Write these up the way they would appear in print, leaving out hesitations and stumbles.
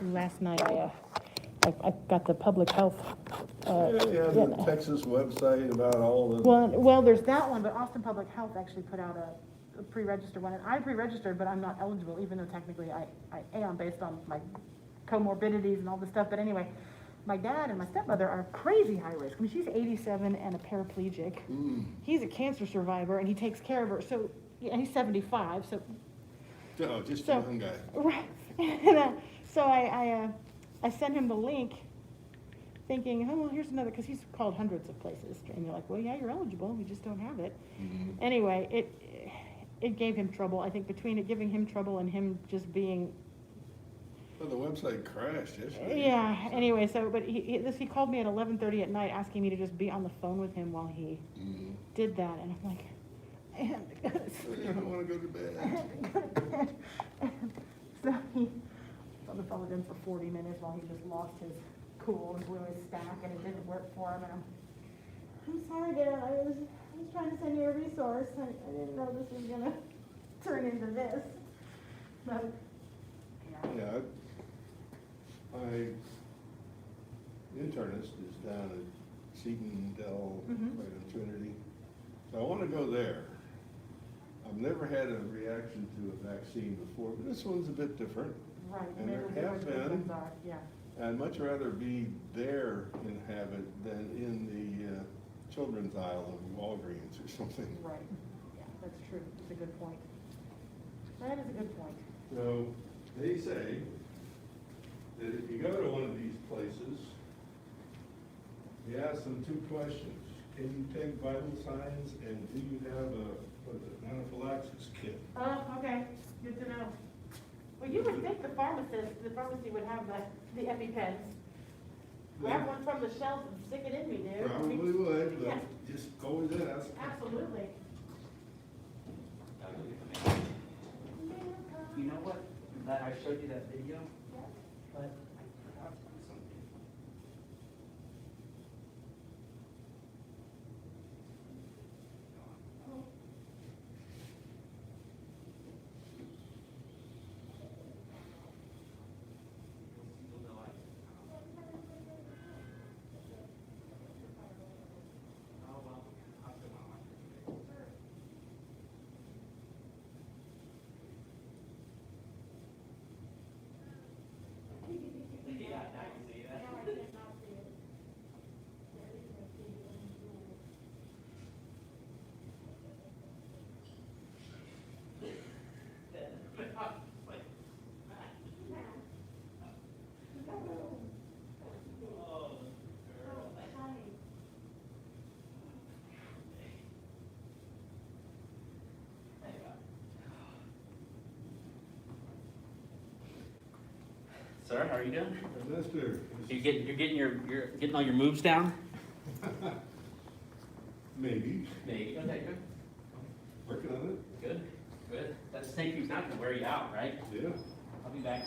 last night I got the public health. The Texas website about all the. Well, there's that one, but Austin Public Health actually put out a pre-registered one, and I pre-registered, but I'm not eligible, even though technically I am based on my comorbidities and all this stuff. But anyway, my dad and my stepmother are crazy high risk. I mean, she's 87 and a paraplegic. He's a cancer survivor, and he takes care of her. So, and he's 75. So, Just a young guy. right. And, so I sent him the link, thinking, oh, well, here's another, because he's called hundreds of places, and you're like, well, yeah, you're eligible, we just don't have it. Anyway, it gave him trouble. I think between it giving him trouble and him just being. Well, the website crashed yesterday. Yeah. Anyway, so but he called me at 11:30 at night asking me to just be on the phone with him while he did that, and I'm like, I don't want to go to bed. So he was on the phone with him for 40 minutes while he just lost his cool and blew his stack, and it didn't work for him. And I'm sorry, Dad. I was trying to send you a resource. I didn't know this was gonna turn into this. But Yeah, my internist is down at Seton Dell, right on Trinity. So I want to go there. I've never had a reaction to a vaccine before, but this one's a bit different. right, And maybe there have different been. ones are, yeah. I'd much rather be there and have it than in the children's aisle of Walgreens or something. Right. Yeah, that's true. It's a good point. That is a good point. So they say that if you go to one of these places, you ask them two questions. Can you take vital signs, and do you have an anaphylaxis kit? Oh, okay. Good to know. Well, you would think the pharmacy would have the EpiPens. Grab one from the shelf and stick it in me, dude. Probably would, but Yeah. just always ask. Absolutely. You know what? That I showed you that video, but I forgot to do something. Sir, how are you doing? Mister. You're getting all your moves down? Maybe. Maybe. Okay, good. Working on it. Good. Good. That snake juice not gonna wear you out, right? Yeah. I'll be back.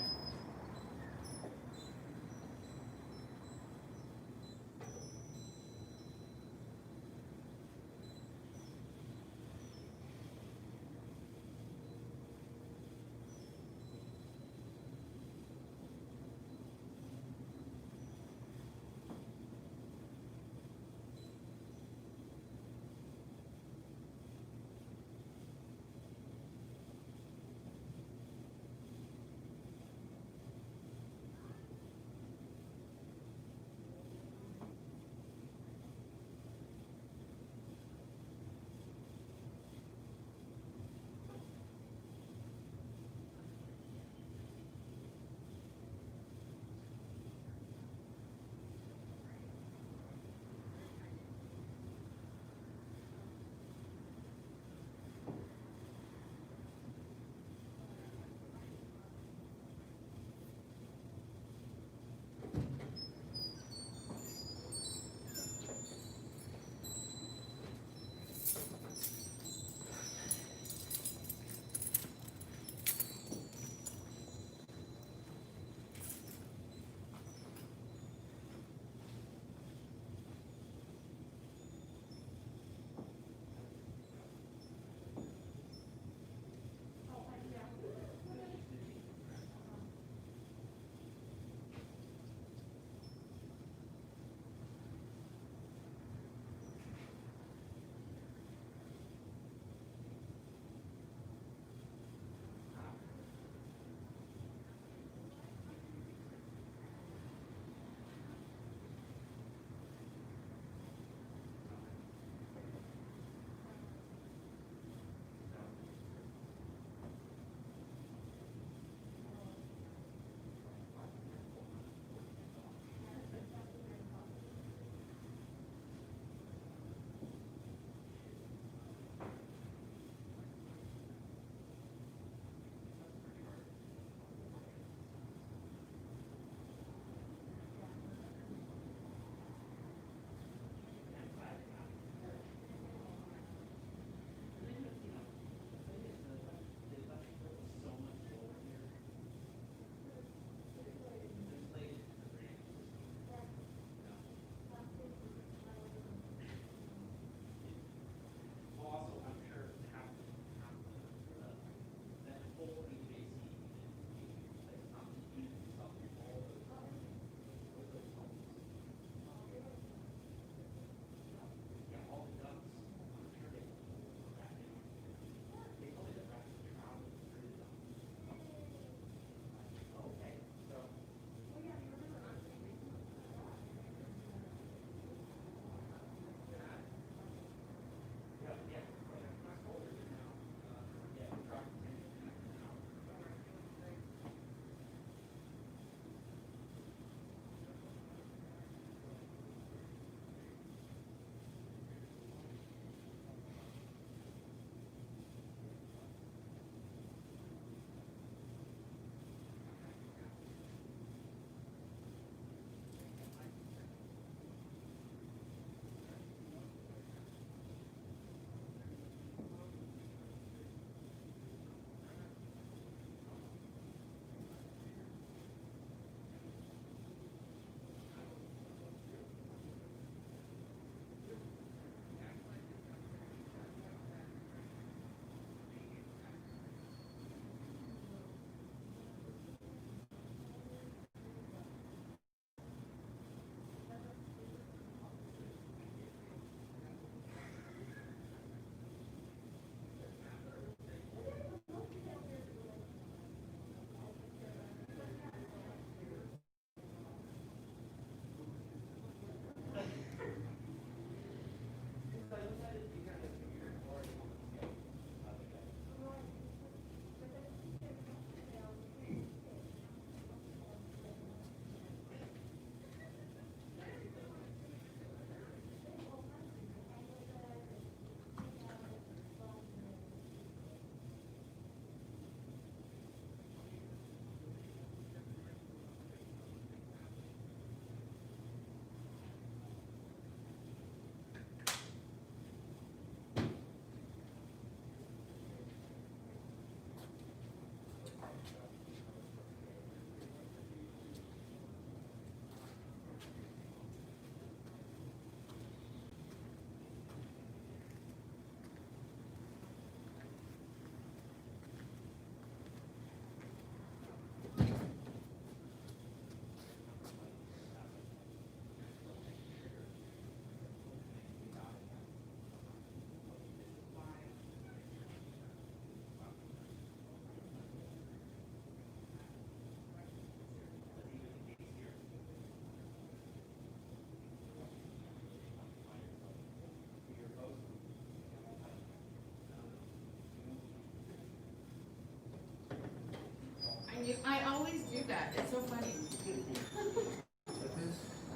I always do that. It's so funny.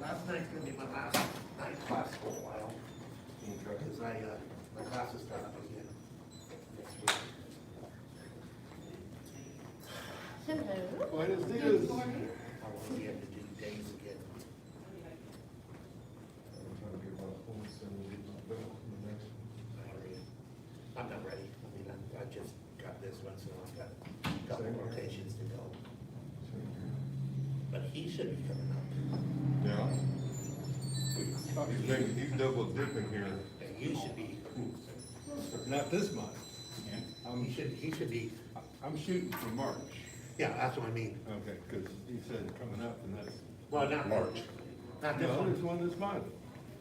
Last night's gonna be my last night of class for a while, because my classes start up again next week. Hello. Buenos Good dias. morning. I won't be able to do days again. I'm not ready. I mean, I just got this one, so I've got a couple rotations to go. But he should be coming up. Yeah. He's double dipping here. And you should be, Not this month. he should be, I'm shooting for March. yeah, that's what I mean. Okay, because he said coming up and that's. Well, not March. Not this No, there's one. one this month.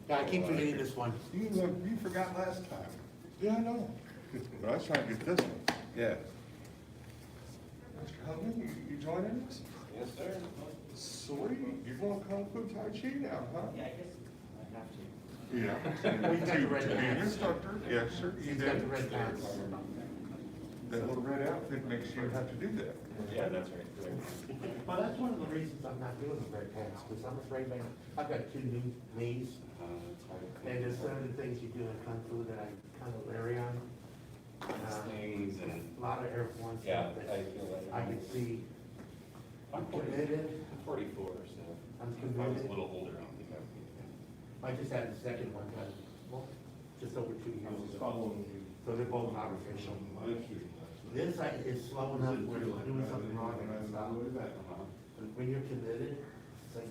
Yeah, I keep forgetting this one. You forgot last time. Yeah, I know. But I was trying to get this one. Yeah. Mr. Hudlin, you joining us? Yes, sir. Sweet. You're going Kung Fu Tai Chi now, huh? Yeah, I guess I have to. Yeah. Well, he's got the red To be an pants. instructor, yes, sir. You He's got the did. red pants. That little red outfit makes you have to do that. Yeah, that's right. Well, that's one of the reasons I'm not doing the red pants, because I'm afraid I've got 2 new knees, and there's certain things you do in Kung Fu that I'm kind of leery on. Things and, A lot of airborne yeah, stuff I that feel like. I can see. I'm I'm committed. 44, so. I'm If I was committed. a little older, I don't think I would be. I just had the second one done, well, just over 2 I was years ago. following you. So they're both not official. My shooting last night. This is slow enough where you're doing something wrong and I it's was stop. on the way back. But when you're committed, it's like,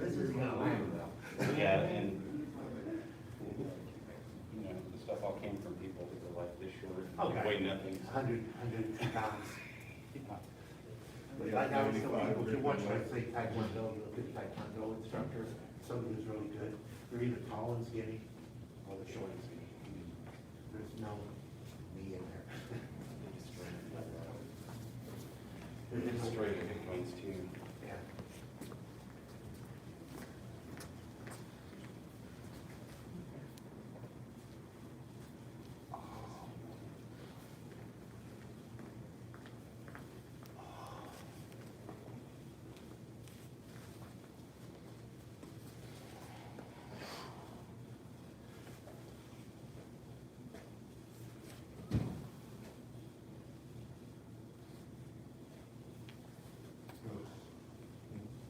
this isn't gonna land well. Yeah, and, you know, the stuff all came from people that were like this short, Okay. weigh nothing. 102 pounds. But like I was telling people, if you watch, like, say, Taekwondo, you'll get a Taekwondo instructor, somebody who's really good. They're either tall and skinny, or they're short and skinny. There's no me in there. It's straight, I think mine's too. Yeah.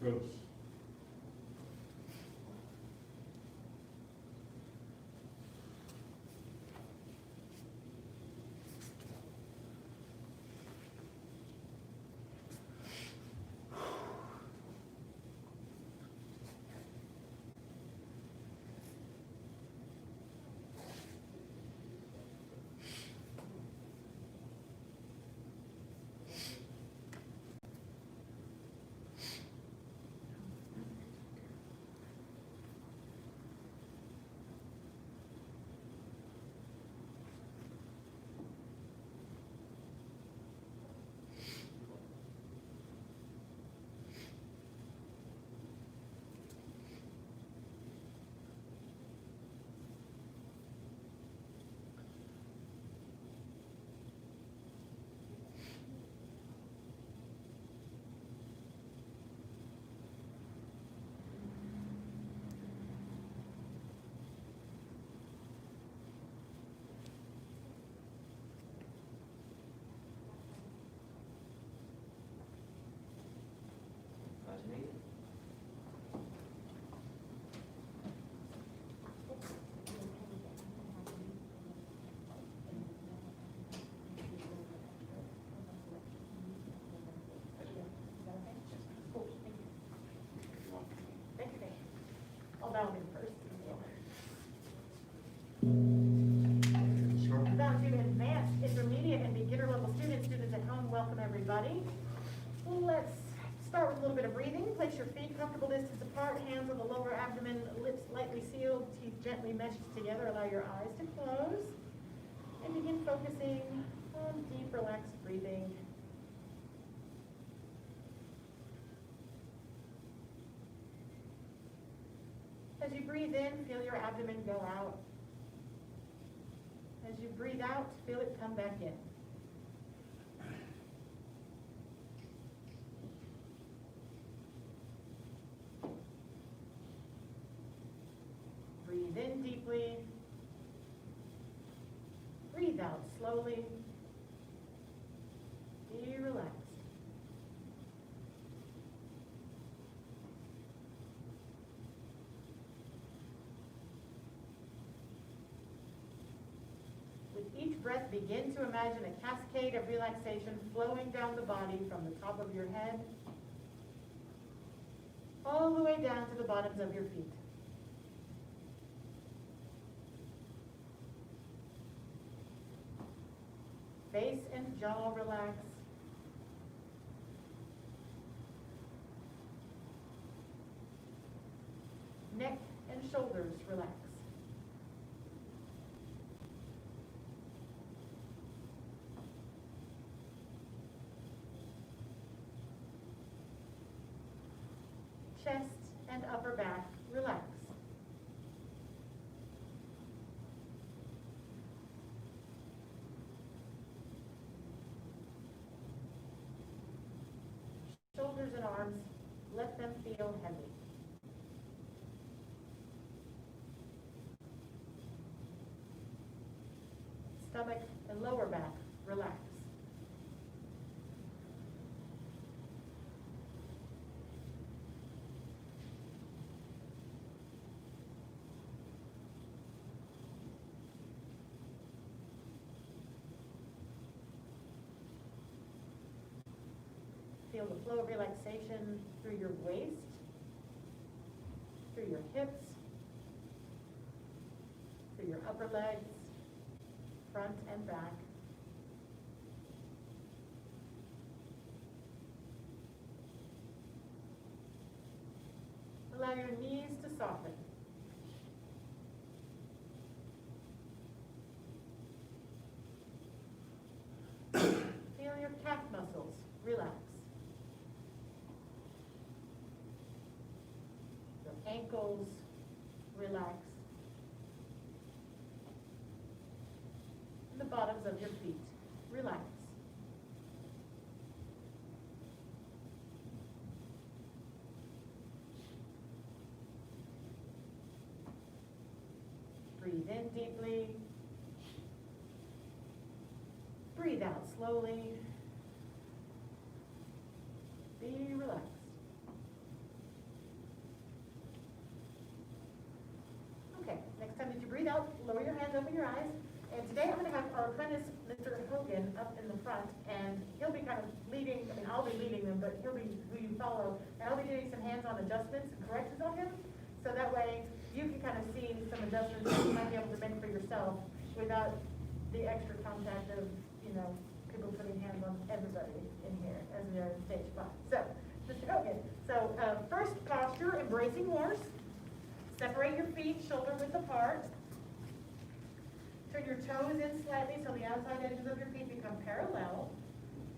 Gross. Glad to meet you. Thank you. I'll bow in first. Bow to advanced, intermediate, and beginner level students, students at home, welcome everybody. Let's start with a little bit of breathing. Place your feet comfortable distance apart, hands on the lower abdomen, lips lightly sealed, teeth gently meshed together. Allow your eyes to close. And begin focusing on deep, relaxed breathing. As you breathe in, feel your abdomen go out. As you breathe out, feel it come back in. deeply. Breathe out slowly. Be relaxed. With each breath, begin to imagine a cascade of relaxation flowing down the body from the top of your head all the way down to the bottoms of your feet. Face and jaw relax. Neck and shoulders relax. Chest and upper back relax. Shoulders and arms, let them feel heavy. Stomach and lower back, relax. Feel the flow of relaxation through your waist, through your hips, through your upper legs, front and back. Allow your knees to soften. Feel your calf muscles relax. Your ankles relax. And the bottoms of your feet relax. Breathe in deeply. Breathe out slowly. Be relaxed. Okay, next time that you breathe out, lower your hands, open your eyes. And today I'm going to have our apprentice, Mr. Hogan, up in the front, and he'll be kind of leading, I mean, I'll be leading them, but he'll be who you follow. And I'll be doing some hands-on adjustments and corrections on him. So that way you can kind of see some adjustments that you might be able to make for yourself without the extra contact of, you know, people putting hands on everybody in here as we are in stage 5. So, Mr. Hogan, so first posture, embracing horse. Separate your feet shoulder width apart. Turn your toes in slightly so the outside edges of your feet become parallel.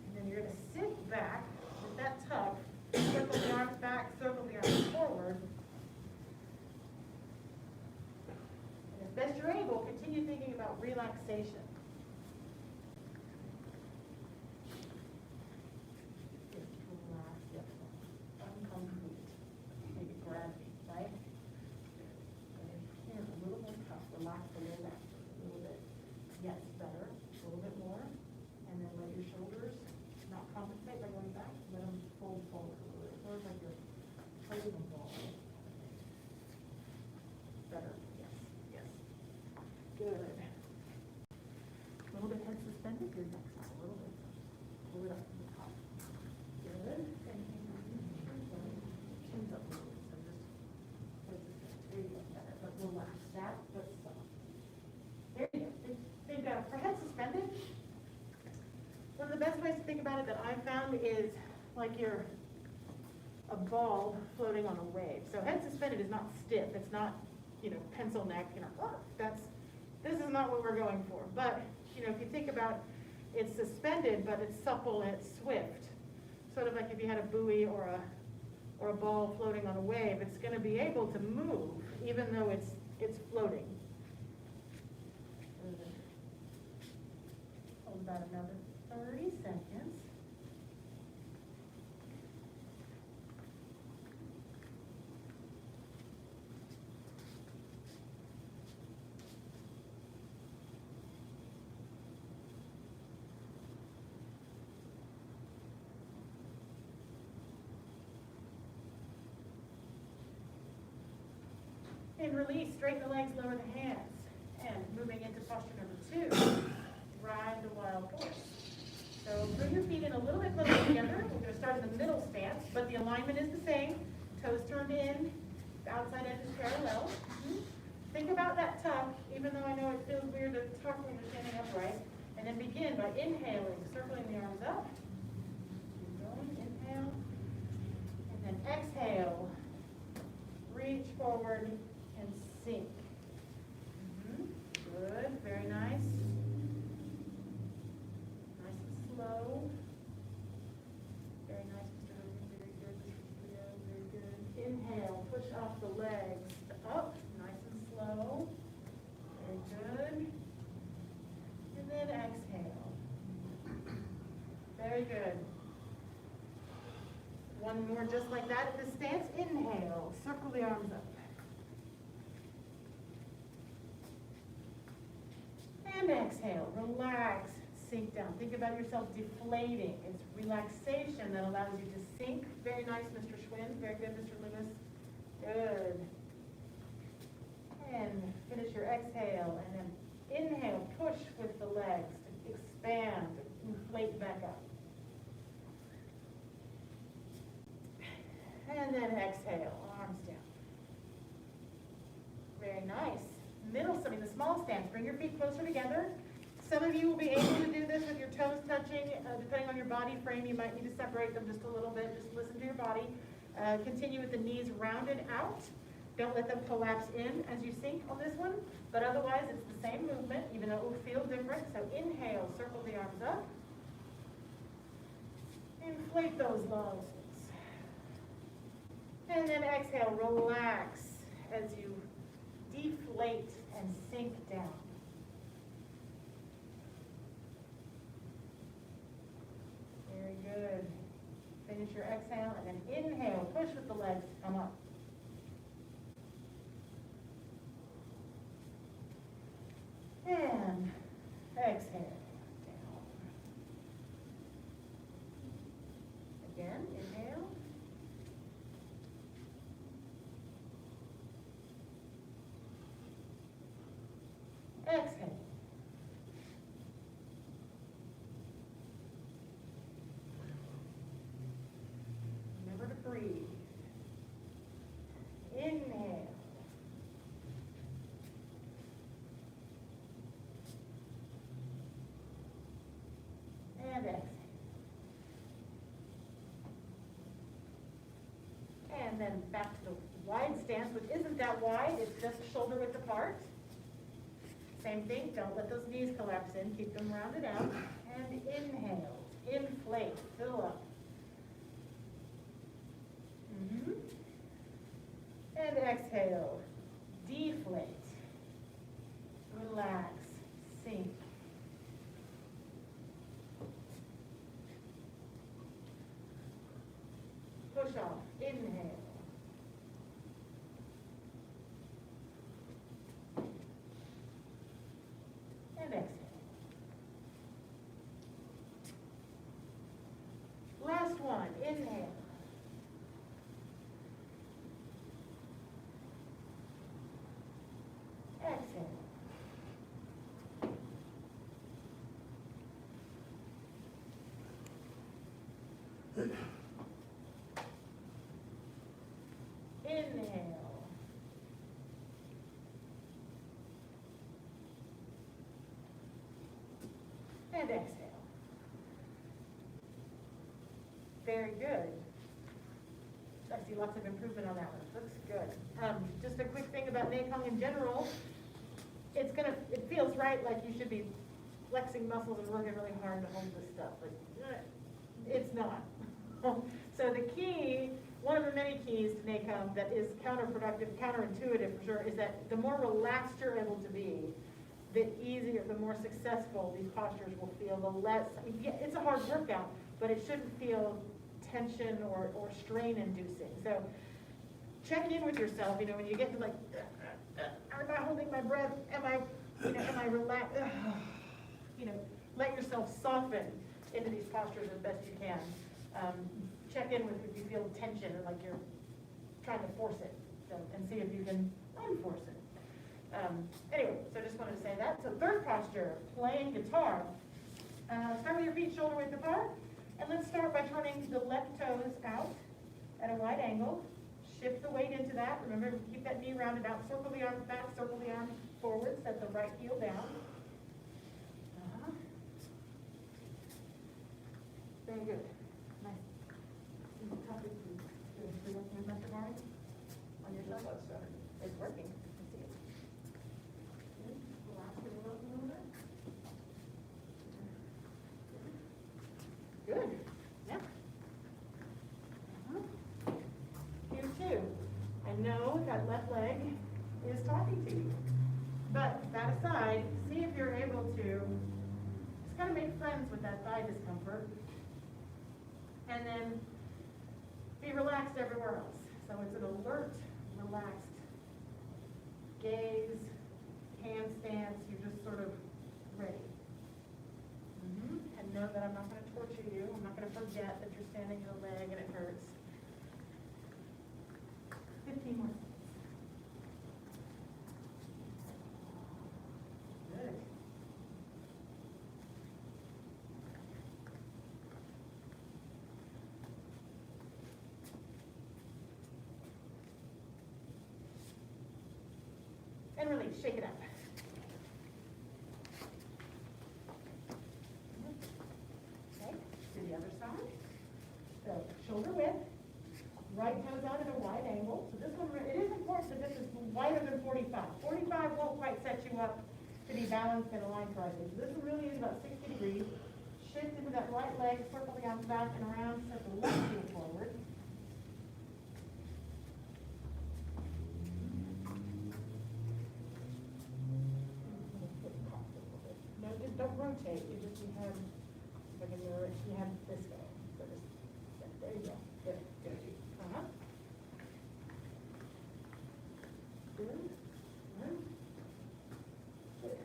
And then you're going to sit back with that tuck. Circle the arms back, circle the arms forward. And as best you're able, continue thinking about relaxation. Just relax, yes. Uncomplete. Maybe gravity, right? And in here, a little more tough. Relax the lower back a little bit. Yes, better. A little bit more. And then let your shoulders not compensate by going back. Let them fold forward a little bit. Sort of like you're holding them ball. Better. Yes. Yes. Good. A little bit head suspended. Your neck side a little bit. Pull it up to the top. Good. And chin's up a little bit. So just head suspended. There you go. Better. But relax that. But stop. There you go. Think for head suspended. One of the best ways to think about it that I've found is like you're a ball floating on a wave. So head suspended is not stiff. It's not, you know, pencil neck. You know, this is not what we're going for. But you know, if you think about it's suspended, but it's supple and it's swift. Sort of like if you had a buoy or a ball floating on a wave, it's going to be able to move even though it's floating. Hold about another 30 seconds. and release, straighten the legs, lower the hands. And moving into posture number 2, ride the wild horse. So bring your feet in a little bit closer together. We're going to start in the middle stance, but the alignment is the same. Toes turned in, the outside edge is parallel. Think about that tuck, even though I know it feels weird to tuck when you're standing upright. And then begin by inhaling, circling the arms up. Keep going, inhale. And then exhale. Reach forward and sink. Good, very nice. Nice and slow. Very nice, Mr. Hogan, very good, Mr. Leo, very good. Inhale, push off the legs, up, nice and slow. Very good. And then exhale. Very good. One more just like that at the stance. Inhale, circle the arms up. And exhale, relax, sink down. Think about yourself deflating. It's relaxation that allows you to sink. Very nice, Mr. Schwinn. Very good, Mr. Lewis. Good. And finish your exhale, and then inhale, push with the legs to expand, inflate back up. And then exhale, arms down. Very nice. Middle, the small stance. Bring your feet closer together. Some of you will be able to do this with your toes touching. Depending on your body frame, you might need to separate them just a little bit. Just listen to your body. Continue with the knees rounded out. Don't let them collapse in as you sink on this one. But otherwise, it's the same movement, even though it will feel different. So inhale, circle the arms up. Inflate those lungs. And then exhale, relax as you deflate and sink down. Very good. Finish your exhale and then inhale, push with the legs, come up. And exhale, down. Again, inhale. Exhale. Remember to breathe. Inhale. And exhale. And then back to the wide stance, which isn't that wide, it's just shoulder width apart. Same thing, don't let those knees collapse in, keep them rounded out. And inhale, inflate, fill up. And exhale, deflate, relax, sink. Push off, inhale. And exhale. Last one, inhale. Exhale. Inhale. And exhale. Very good. I see lots of improvement on that one. Looks good. Just a quick thing about Neikong in general. It feels right, like you should be flexing muscles and working really hard to hold this stuff, but it's not. So the key, one of the many keys to Neikong that is counterproductive, counterintuitive for sure, is that the more relaxed you're able to be, the easier, the more successful these postures will feel, the less, yeah, it's a hard workout, but it shouldn't feel tension or strain inducing. So check in with yourself, when you get to like, am I holding my breath? Am I relaxed? Let yourself soften into these postures as best you can. Check in with if you feel tension or like you're trying to force it. So So, and see if you can enforce it. Anyway, so just wanted to say that. So third posture, playing guitar. Start with your feet shoulder width apart, and let's start by turning the left toes out at a wide angle. Shift the weight into that. Remember, keep that knee rounded out. Circle the arms back, circle the arms forward. Set the right heel down. Very good. Nice. Topic, please. Good. You working with Mr. Gohring? On your side? That's Saturday. It's working. I can see it. Good. Relax it a little bit. Good. Yeah. You too. I know that left leg is talking to you. But that aside, see if you're able to just kind of make friends with that thigh discomfort. And then be relaxed everywhere else. So it's an alert, relaxed gaze, hand stance. You're just sort of ready. And know that I'm not going to torture you. I'm not going to forget that you're standing in a leg and it hurts. 15 more seconds. Good. And release, shake it up. Okay, to the other side. So shoulder width, right toes out at a wide angle. So this one, it is important that this is wider than 45. 45 won't quite set you up to be balanced and aligned correctly. So this one really is about 60 degrees. Shift into that right leg, circle the arms back and around, set the left heel forward. No, just don't rotate. You just, you have, if I can mirror it, you have this going. So just, yeah, there you go. Good, good. Uh-huh. Good. Good. Good. Yes.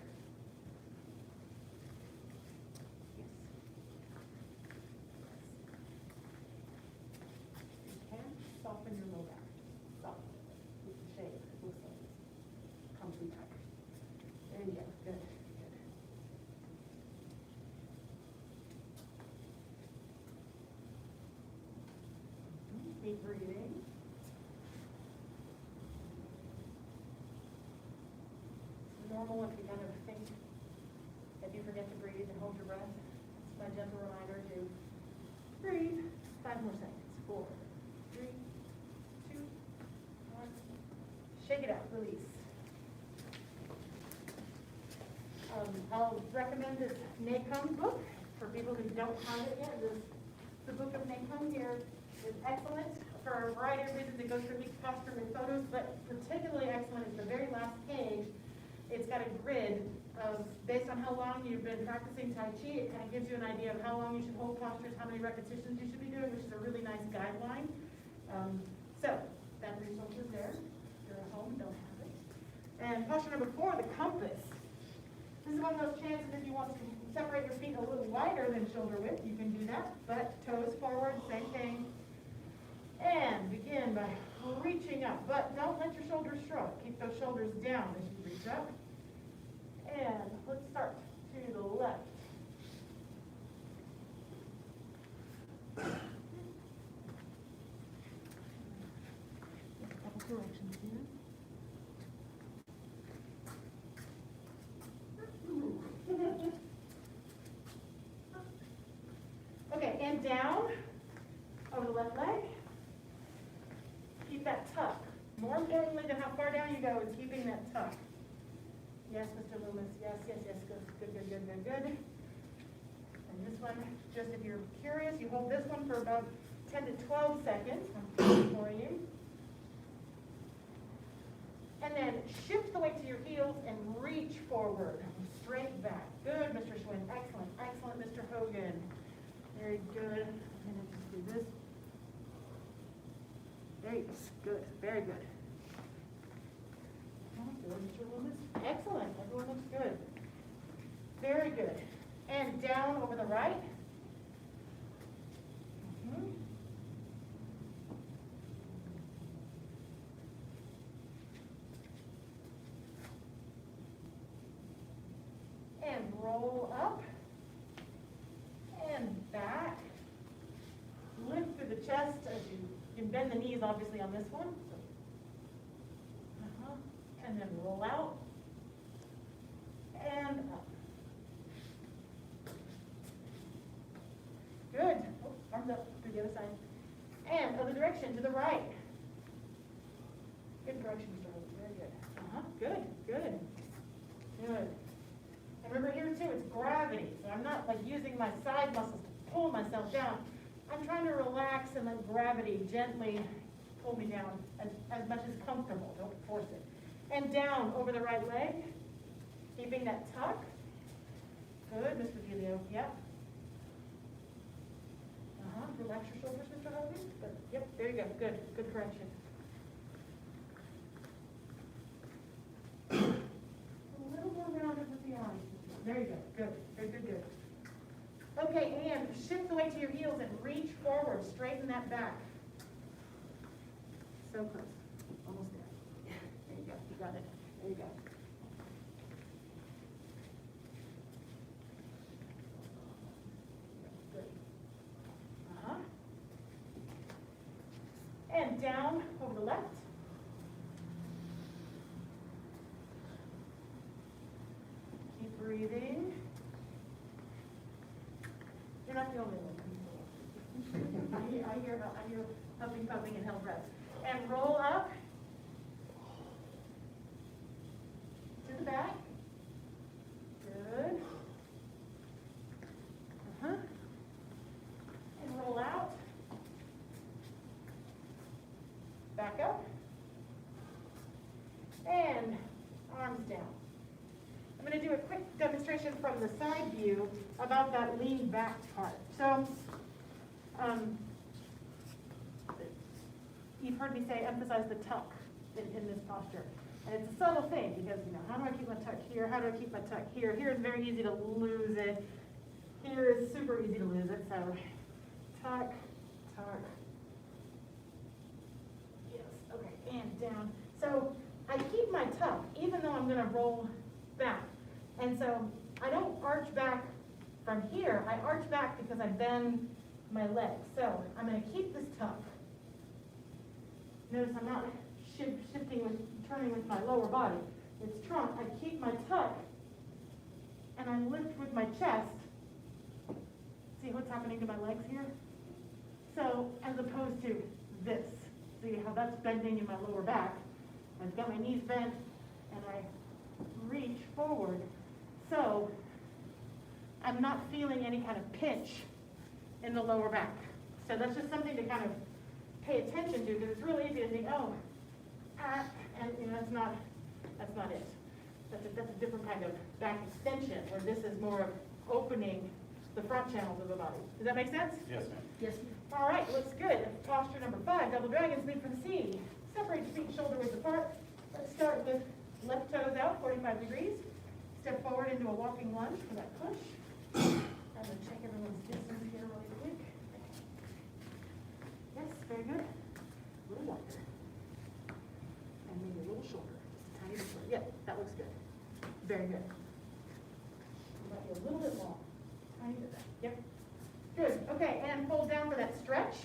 You can soften your low back. Soften it. You can shake it. Loosen it. Come through back. There you go. Good. Good. Keep breathing. It's normal if you kind of think, if you forget to breathe and hold your breath. It's my gentle reminder to breathe. 5 more seconds. 4, 3, 2, 1. Shake it out. Release. I'll recommend this NACOM book for people who don't have it yet. The book of NACOM here is excellent for a variety of reasons. It goes through each posture with photos, but particularly excellent is the very last page. It's got a grid of, based on how long you've been practicing Tai Chi, it kind of gives you an idea of how long you should hold postures, how many repetitions you should be doing, which is a really nice guideline. So that resource is there. If you're at home, don't have it. And posture number 4, the compass. This is one of those chances if you want to separate your feet a little wider than shoulder width, you can do that. But toes forward, same thing. And begin by reaching up, but don't let your shoulders shrug. Keep those shoulders down as you reach up. And let's start to the left. Couple corrections here. Okay, and down over the left leg. Keep that tuck. More importantly than how far down you go is keeping that tuck. Yes, Mr. Loomis. Yes, yes, yes. Good, good, good, good, good, good. And this one, just if you're curious, you hold this one for about 10 to 12 seconds. I'm for you. And then shift the weight to your heels and reach forward. Straight back. Good, Mr. Schwinn. Excellent. Excellent, Mr. Hogan. Very good. I'm going to just do this. There you go. Good. Very good. Good, Mr. Loomis. Excellent. Everyone looks good. Very good. And down over the right. roll up and back. Lift through the chest as you can bend the knees obviously on this one. And then roll out and up. Good. Oh, arms up to the other side. And other direction, to the right. Good direction, Mr. Hogan. Very good. Good, good, good. And remember here too, it's gravity. So I'm not like using my side muscles to pull myself down. I'm trying to relax and let gravity gently pull me down as much as comfortable. Don't force it. And down over the right leg, keeping that tuck. Good, Mr. Delio. Yep. Relax your shoulders, Mr. Hogan. Good. Yep, there you go. Good. Good correction. A little more rounded with the arms. There you go. Good. Good, good, good. Okay, and shift the weight to your heels and reach forward. Straighten that back. So close. Almost there. There you go. You got it. There you go. Good. And down over the left. Keep breathing. You're not the only one. I hear pumping, pumping, and held breath. And roll up to the back. Good. And roll out. Back up. And arms down. I'm going to do a quick demonstration from the side view about that lean back part. So, you've heard me say emphasize the tuck in this posture. And it's a subtle thing because, how do I keep my tuck here? How do I keep my tuck here? Here is very easy to lose it. Here is super easy to lose it. So, tuck, tuck. Yes, okay, and down. So, I keep my tuck even though I'm going to roll back. And so, I don't arch back from here. I arch back because I bend my legs. So, I'm going to keep this tuck. Notice I'm not shifting turning with my lower body. It's trunk. I keep my tuck and I lift with my chest. See what's happening to my legs here? So as opposed to this. See how that's bending in my lower back. I've got my knees bent and I reach forward. So I'm not feeling any kind of pinch in the lower back. So that's just something to kind of pay attention to, because it's really easy to think, and that's not it. That's a different kind of back extension, where this is more of opening the front channels of the body. Does that make sense? Yes, ma'am. Yes. All right, looks good. Posture number 5, double dragons, lead from C. Separate your feet and shoulder width apart. Let's start with left toes out, 45 degrees. Step forward into a walking lunge for that push. I'm going to check everyone's distance here really quick. Yes, very good. A little wider. And maybe a little shorter, just a tiny bit shorter. Yeah, that looks good. Very good. Might be a little bit long. Tiny bit. Yep. Good. Okay, and fold down for that stretch.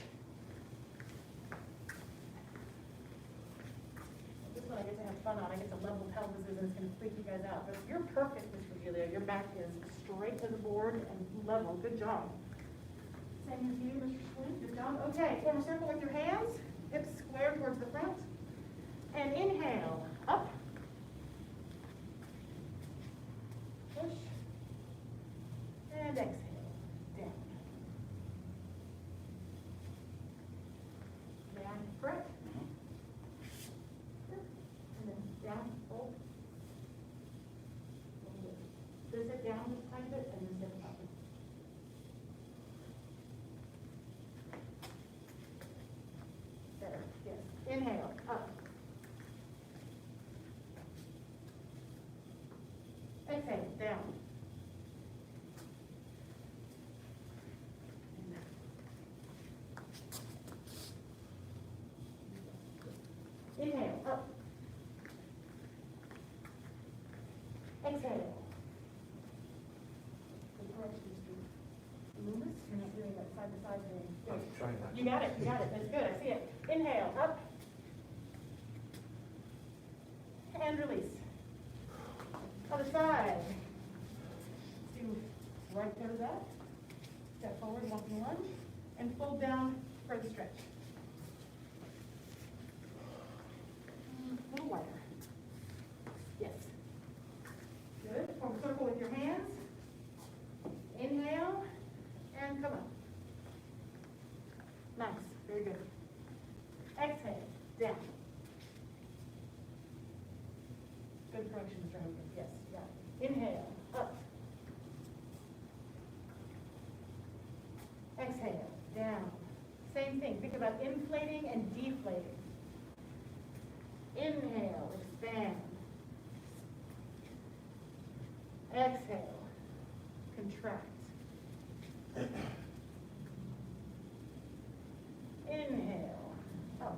This one I get to have fun on. I get to level pelvises and it's going to freak you guys out. But you're perfect, Mr. Julio. Your back is straight to the board and level. Good job. Same with you, Mr. Swin. Good job. Okay, form a circle with your hands. Hips square towards the front. And inhale, up. Push. And exhale, down. Down, correct. And then down, hold. This it down just a tiny bit, and then step up. There, yes. Inhale, up. Exhale, down. Inhale, up. Exhale. side to side thing. I'm Good. trying not to. You got it, that's good, I see it. Inhale, up. And release. Other side. Do right toe to that. Step forward, walking lunge, and fold down for the stretch. A little wider. Yes. Good. Form a circle with your hands. Inhale, and come up. Nice, very good. Exhale, down. Good correction, Mr. Hogan. Yes, you got it. Inhale, up. Exhale, down. Same thing. Think about inflating and deflating. Inhale, expand. Exhale, contract. Inhale, up.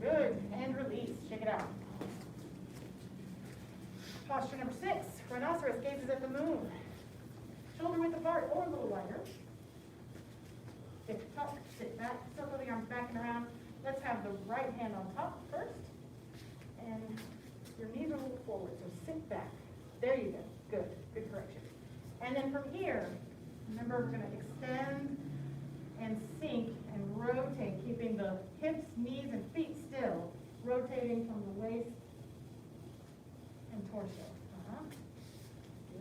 Good, and release. Check it out. Posture number 6, rhinoceros gazes at the moon. Shoulder width apart or a little wider. Sit up, sit back, circle the arms back and around. Let's have the right hand on top first. And your knees are a little forward, so sit back. There you go. Good, good correction. And then from here, remember we're gonna extend and sink and rotate, keeping the hips, knees, and feet still, rotating from the waist and torso.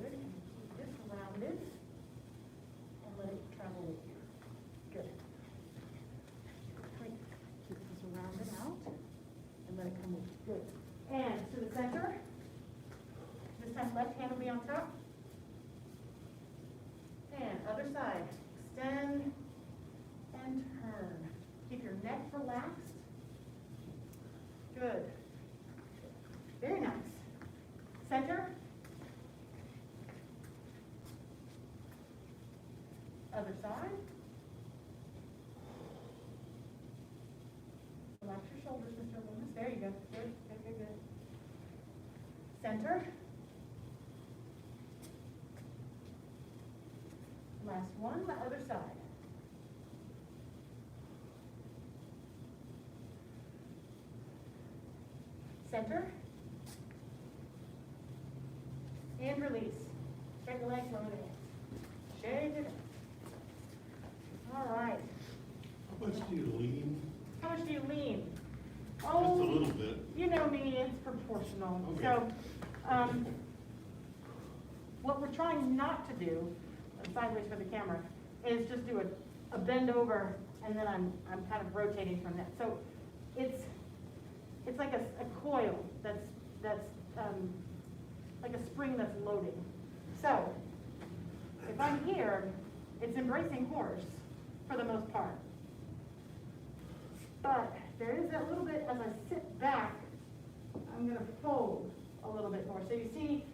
Good, and keep this rounded, and let it travel with you. Good. Great. Keep this rounded out, and let it come with you. Good. And to the center. This time left hand will be on top. And other side. Extend and turn. Keep your neck relaxed. Good. Very nice. Center. Other side. Relax your shoulders, Mr. Loomis. There you go. Good, good, good, good. Center. Last one, the other side. Center. And release. Shake the legs, lower the hands. Shake it. All right. How much do you lean? How much do you lean? Just a little bit. You know me, it's proportional. Okay. So, what we're trying not to do, sideways for the camera, is just do a bend over, and then I'm kind of rotating from that. So, it's like a coil that's like a spring that's loading. So, if I'm here, it's embracing horse for the most part. But there is that little bit, as I sit back, I'm gonna fold a little bit more. So you see,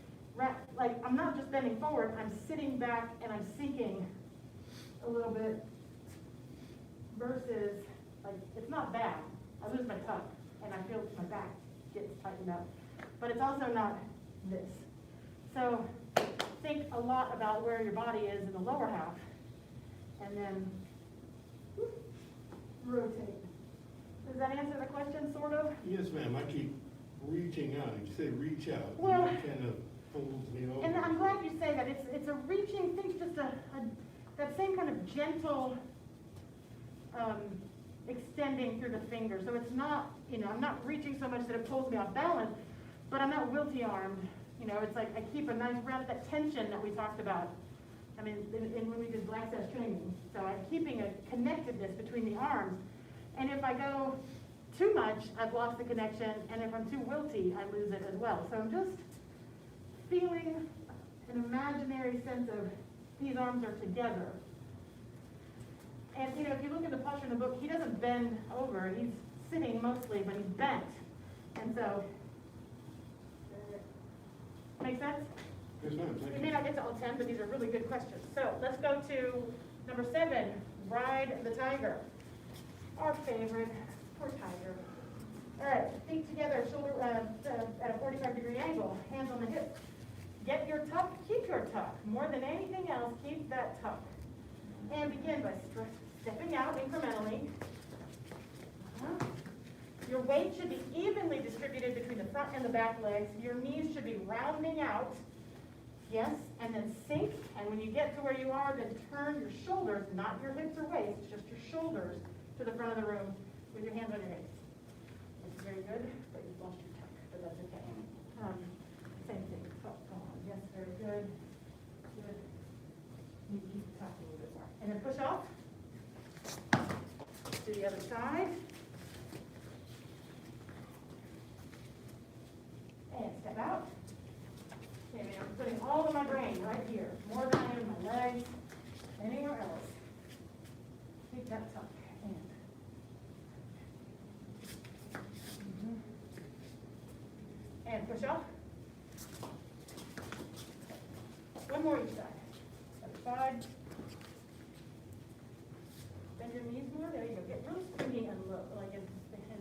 like, I'm not just bending forward, I'm sitting back and I'm sinking a little bit versus, like, it's not bad. I lose my tuck and I feel my back gets tightened up. But it's also not this. So think a lot about where your body is in the lower half and then rotate. Does that answer the question, sort of? Yes, ma'am, I keep reaching out. You say reach out. Well, and that kind of folds me over. And I'm glad you say that. It's a reaching, think just that same kind of gentle extending through the fingers. So it's not, I'm not reaching so much that it pulls me off balance, but I'm not wilty armed. It's like I keep a nice round, that tension that we talked about. I mean, when we did black sash training. So I'm keeping a connectedness between the arms. And if I go too much, I've lost the connection. And if I'm too wilty, I lose it as well. So I'm just feeling an imaginary sense of these arms are together. And if you look at the posture in the book, he doesn't bend over. He's sitting mostly, but he's bent. And so, make sense? Yes, ma'am, thank We you. may not get to all 10, but these are really good questions. So let's go to number 7, ride the tiger. Our favorite, poor tiger. All right, feet together, shoulder at a 45-degree angle, hands on the hips. Get your tuck, keep your tuck. More than anything else, keep that tuck. And begin by stepping out incrementally. Your weight should be evenly distributed between the front and the back legs. Your knees should be rounding out. Yes, and then sink. And when you get to where you are, then turn your shoulders, not your hips or waist, just your shoulders to the front of the room with your hands on your hips. It's very good, but you've lost your tuck, but that's okay. Same thing. Oh, go on. Yes, very good. Good. You keep the tuck a little bit more. And then push off. To the other side. And step out. Okay, I'm putting all of my brain right here, more than I am my legs, anywhere else. Keep that tuck. And push off. One more each side. Other side. Bend your knees more. There you go. Get real springy and low, and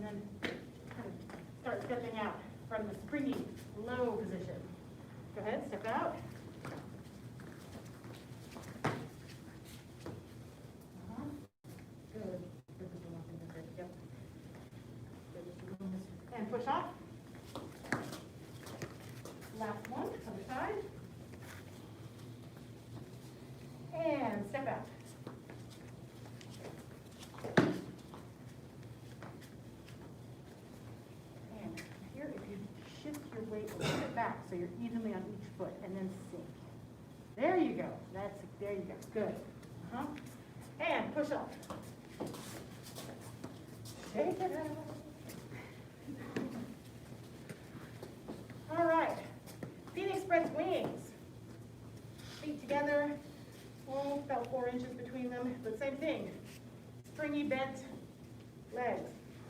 then kind of start stepping out from the springy, low position. Go ahead, step out. Good. Yep. And push off. Last one, other side. And step out. And here, if you shift your weight a little bit back so you're evenly on each foot, and then sink. There you go. There you go. Good. And push off. Shake it out. All right. Phoenix spreads wings. Feet together. Well, about 4 inches between them, but same thing. Springy bent legs.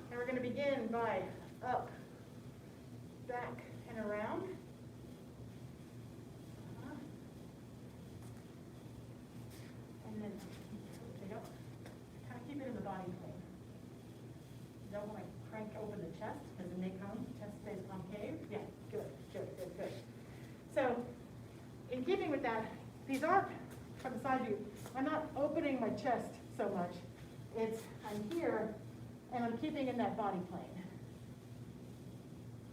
And we're going to begin by up, back, and around. And then, there you go. Kind of keep it in the body plane. You don't want to crank open the chest, because when they come, chest stays concave. Yeah, good. So, in keeping with that, these aren't from the side view. I'm not opening my chest so much. I'm here, and I'm keeping in that body plane.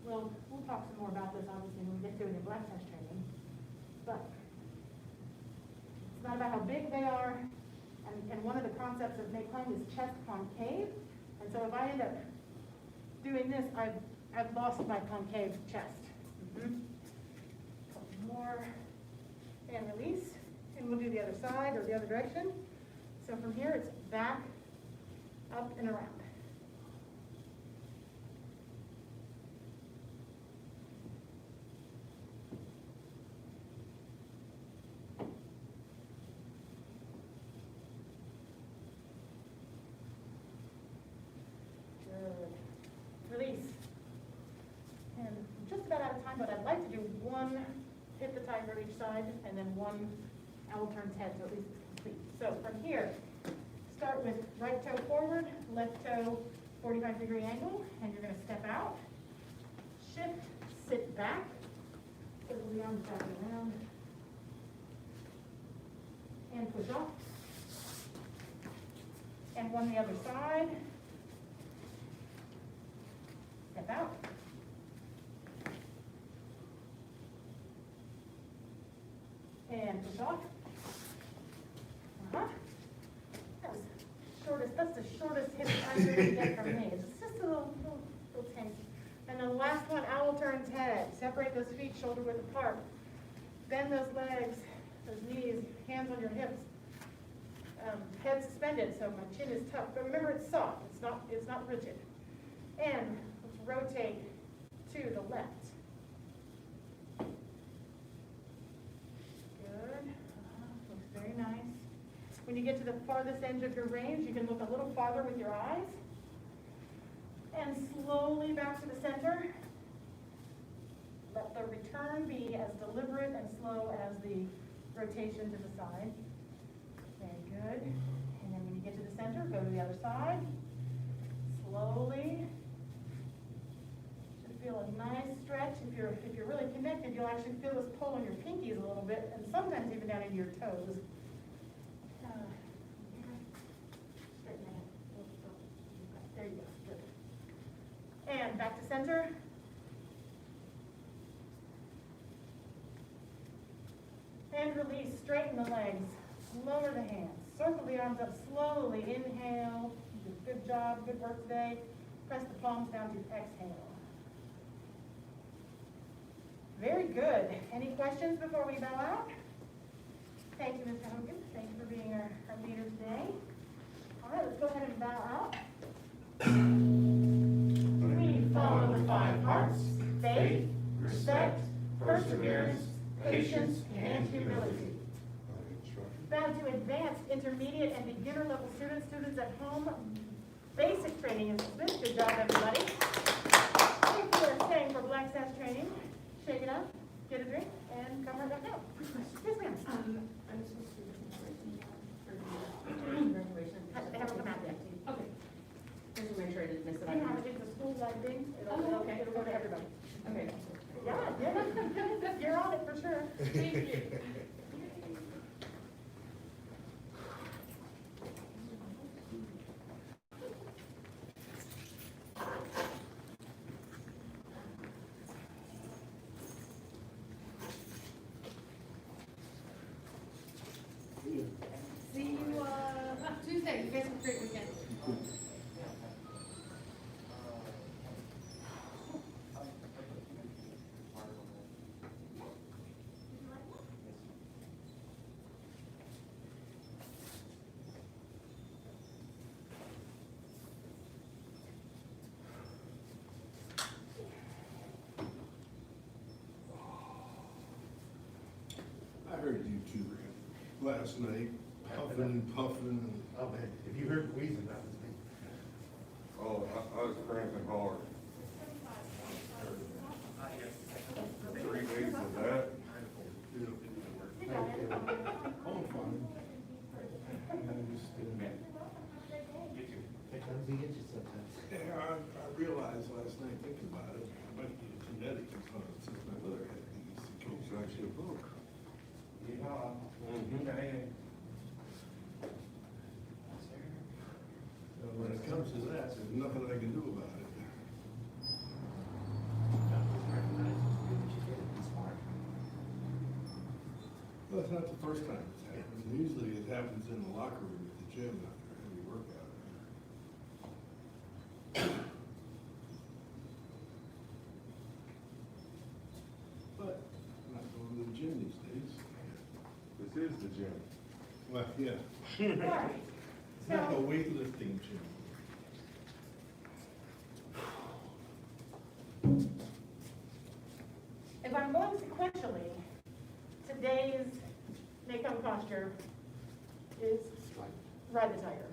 We'll talk some more about this, obviously, when we get to it in black test training. But it's not about how big they are, and one of the concepts of make climb is chest concave. And so if I end up doing this, I've lost my concave chest. Couple more, and release. And we'll do the other side or the other direction. So from here, it's back, up, and around. Good. Release. And I'm just about out of time, but I'd like to do one hit the tiger each side, and then one owl turns head, so at least it's complete. So from here, start with right toe forward, left toe 45-degree angle, and you're going to step out, shift, sit back, put the arms back around, and push off. And one the other side, step out. And push off. That's the shortest hip I'm going to get from me. It's just a little tense. And then the last one, owl turns head. Separate those feet shoulder width apart. Bend those legs, those knees, hands on your hips. Head suspended, so my chin is tucked. But remember, it's soft. It's not rigid. And let's rotate to the left. Good. Looks very nice. When you get to the farthest edge of your range, you can look a little farther with your eyes. And slowly back to the center. Let the return be as deliberate and slow as the rotation to the side. Very good. And then when you get to the center, go to the other side. Slowly. Should feel a nice stretch. If you're really connected, you'll actually feel this pull on your pinkies a little bit, and sometimes even down into your toes. Straighten that out. There you go, good. And back to center. And release, straighten the legs, lower the hands, circle the arms up slowly, inhale, good job, good work today. Press the palms down to exhale. Very good. Any questions before we bow out? Thank you, Mr. Hogan. Thank you for being our leader today. All right, let's go ahead and bow out. We follow the 5 hearts: faith, respect, perseverance, patience, and humility. Bow to advanced, intermediate, and beginner level students at home. Basic training is dismissed. Good job, everybody. If you are staying for Black Sash training, shake it up, get a drink, and come right back out. Yes, ma'am. I'm supposed to do graduation. They haven't come out yet. Okay. Just to make sure I didn't miss it. You know, it's a school-wide thing. Oh, okay. It'll go to everybody. Okay. Yeah, you're on it for sure. Thank you. See you, Tuesday. You guys have a great weekend. I heard you two last night, puffing and puffing and. Oh, man, if you heard wheezing, that was me. Oh, I was cramping hard. 3 weeks of that. Oh, fine. It comes to get you sometimes. Yeah, I realized last night thinking about it, I might be a genetic component since my mother had these. It's actually a book. When it comes to that, there's nothing I can do about it. Well, it's not the first time it's happened. Usually it happens in the locker room at the gym after a heavy workout. But I'm not going to the gym these days. This is the gym. Well, yeah. All right. It's not a So, weightlifting gym. if I'm going sequentially, today's make-up posture is ride the tiger.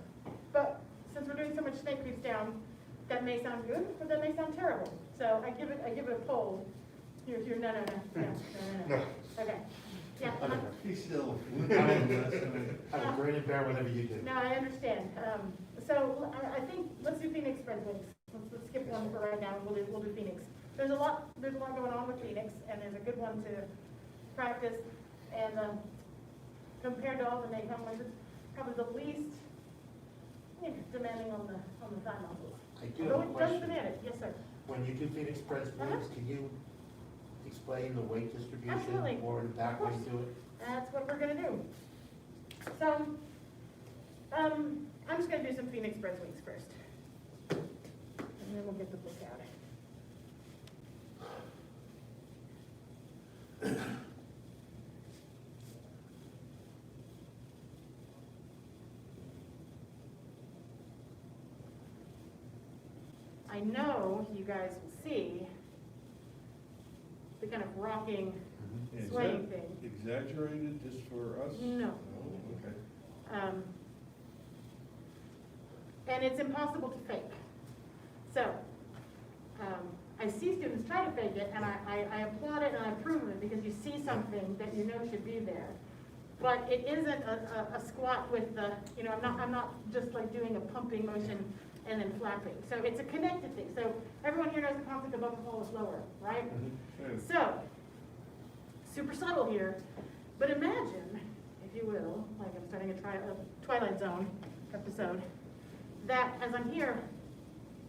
But since we're doing so much snake creeps down, that may sound good, or that may sound terrible. So I give it a poll. Here, no. Okay. Yeah. He's still. I'm grin and bear whatever you do. No, I understand. So I think, let's do Phoenix spread wings. Let's skip one for right now, and we'll do Phoenix. There's a lot going on with Phoenix, and there's a good one to practice. And compared to all the NACOM ones, it's probably the least demanding on the thigh muscles. I do have a Though it does question. demand it, yes, sir. When you do Phoenix press moves, can you explain the weight distribution? Absolutely. Or the back way to it? That's what we're gonna do. So, I'm just gonna do some Phoenix spread wings first. And then we'll get the book out. I know you guys will see the kind of rocking, Is swaying that thing. exaggerated just for us? No. Oh, okay. And it's impossible to fake. So, I see students try to fake it, and I applaud it and I approve it because you see something that you know should be there. But it isn't a squat with the, I'm not just like doing a pumping motion and then flapping. So it's a connected thing. So everyone here knows the concept of upper fall is lower, right? So, super subtle here, but imagine, if you will, like I'm starting a Twilight Zone episode, that as I'm here,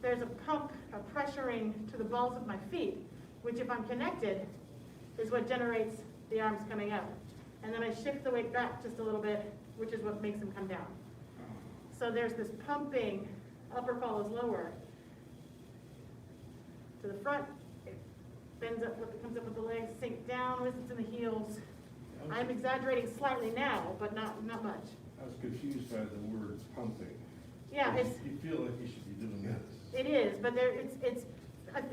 there's a pump, a pressuring to the balls of my feet, which if I'm connected, is what generates the arms coming out. And then I shift the weight back just a little bit, which is what makes them come down. So there's this pumping, upper follows lower. To the front, it bends up, comes up with the legs, sink down, wrists in the heels. I'm exaggerating slightly now, but not much. I was confused by the word pumping. Yeah, it's, You feel like you should be doing this. it is, but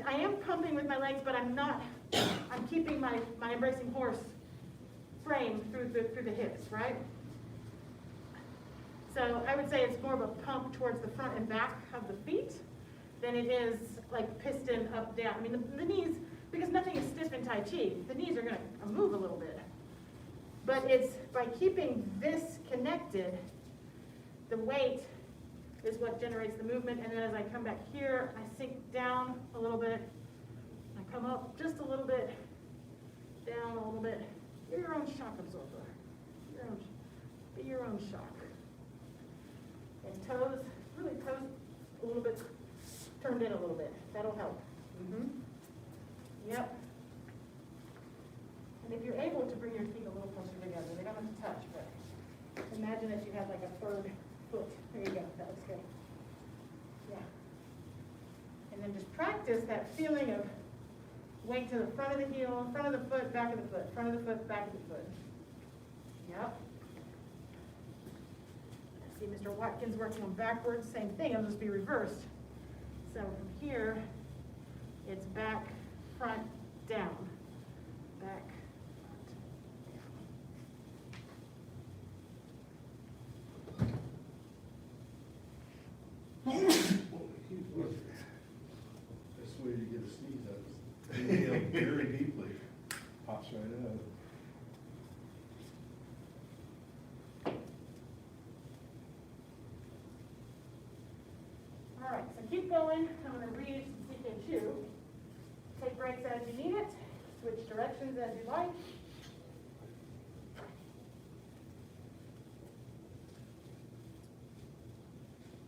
I am pumping with my legs, but I'm not, I'm keeping my embracing horse frame through the hips, right? So I would say it's more of a pump towards the front and back of the feet than it is like piston up, down. I mean, the knees, because nothing is stiff in Tai Chi, the knees are gonna move a little bit. But it's by keeping this connected, the weight is what generates the movement, and then as I come back here, I sink down a little bit, I come up just a little bit, down a little bit. You're your own shock absorber. Be your own shock. And toes, really toes a little bit, turned in a little bit. That'll help. Yep. And if you're able to bring your feet a little closer together, they don't have to touch, but imagine that you have like a third foot. There you go, that looks good. Yeah. And then just practice that feeling of weight to the front of the heel, front of the foot, back of the foot, front of the foot, back of the foot. Yep. I see Mr. Watkins working on backwards, same thing, it'll just be reversed. So from here, it's back, front, down. Back, I swear you get a sneeze out of it. Inhale very deeply, pops right out. All right, so keep going. I'm going to read CK2. Take breaks as you need it. Switch directions as you like.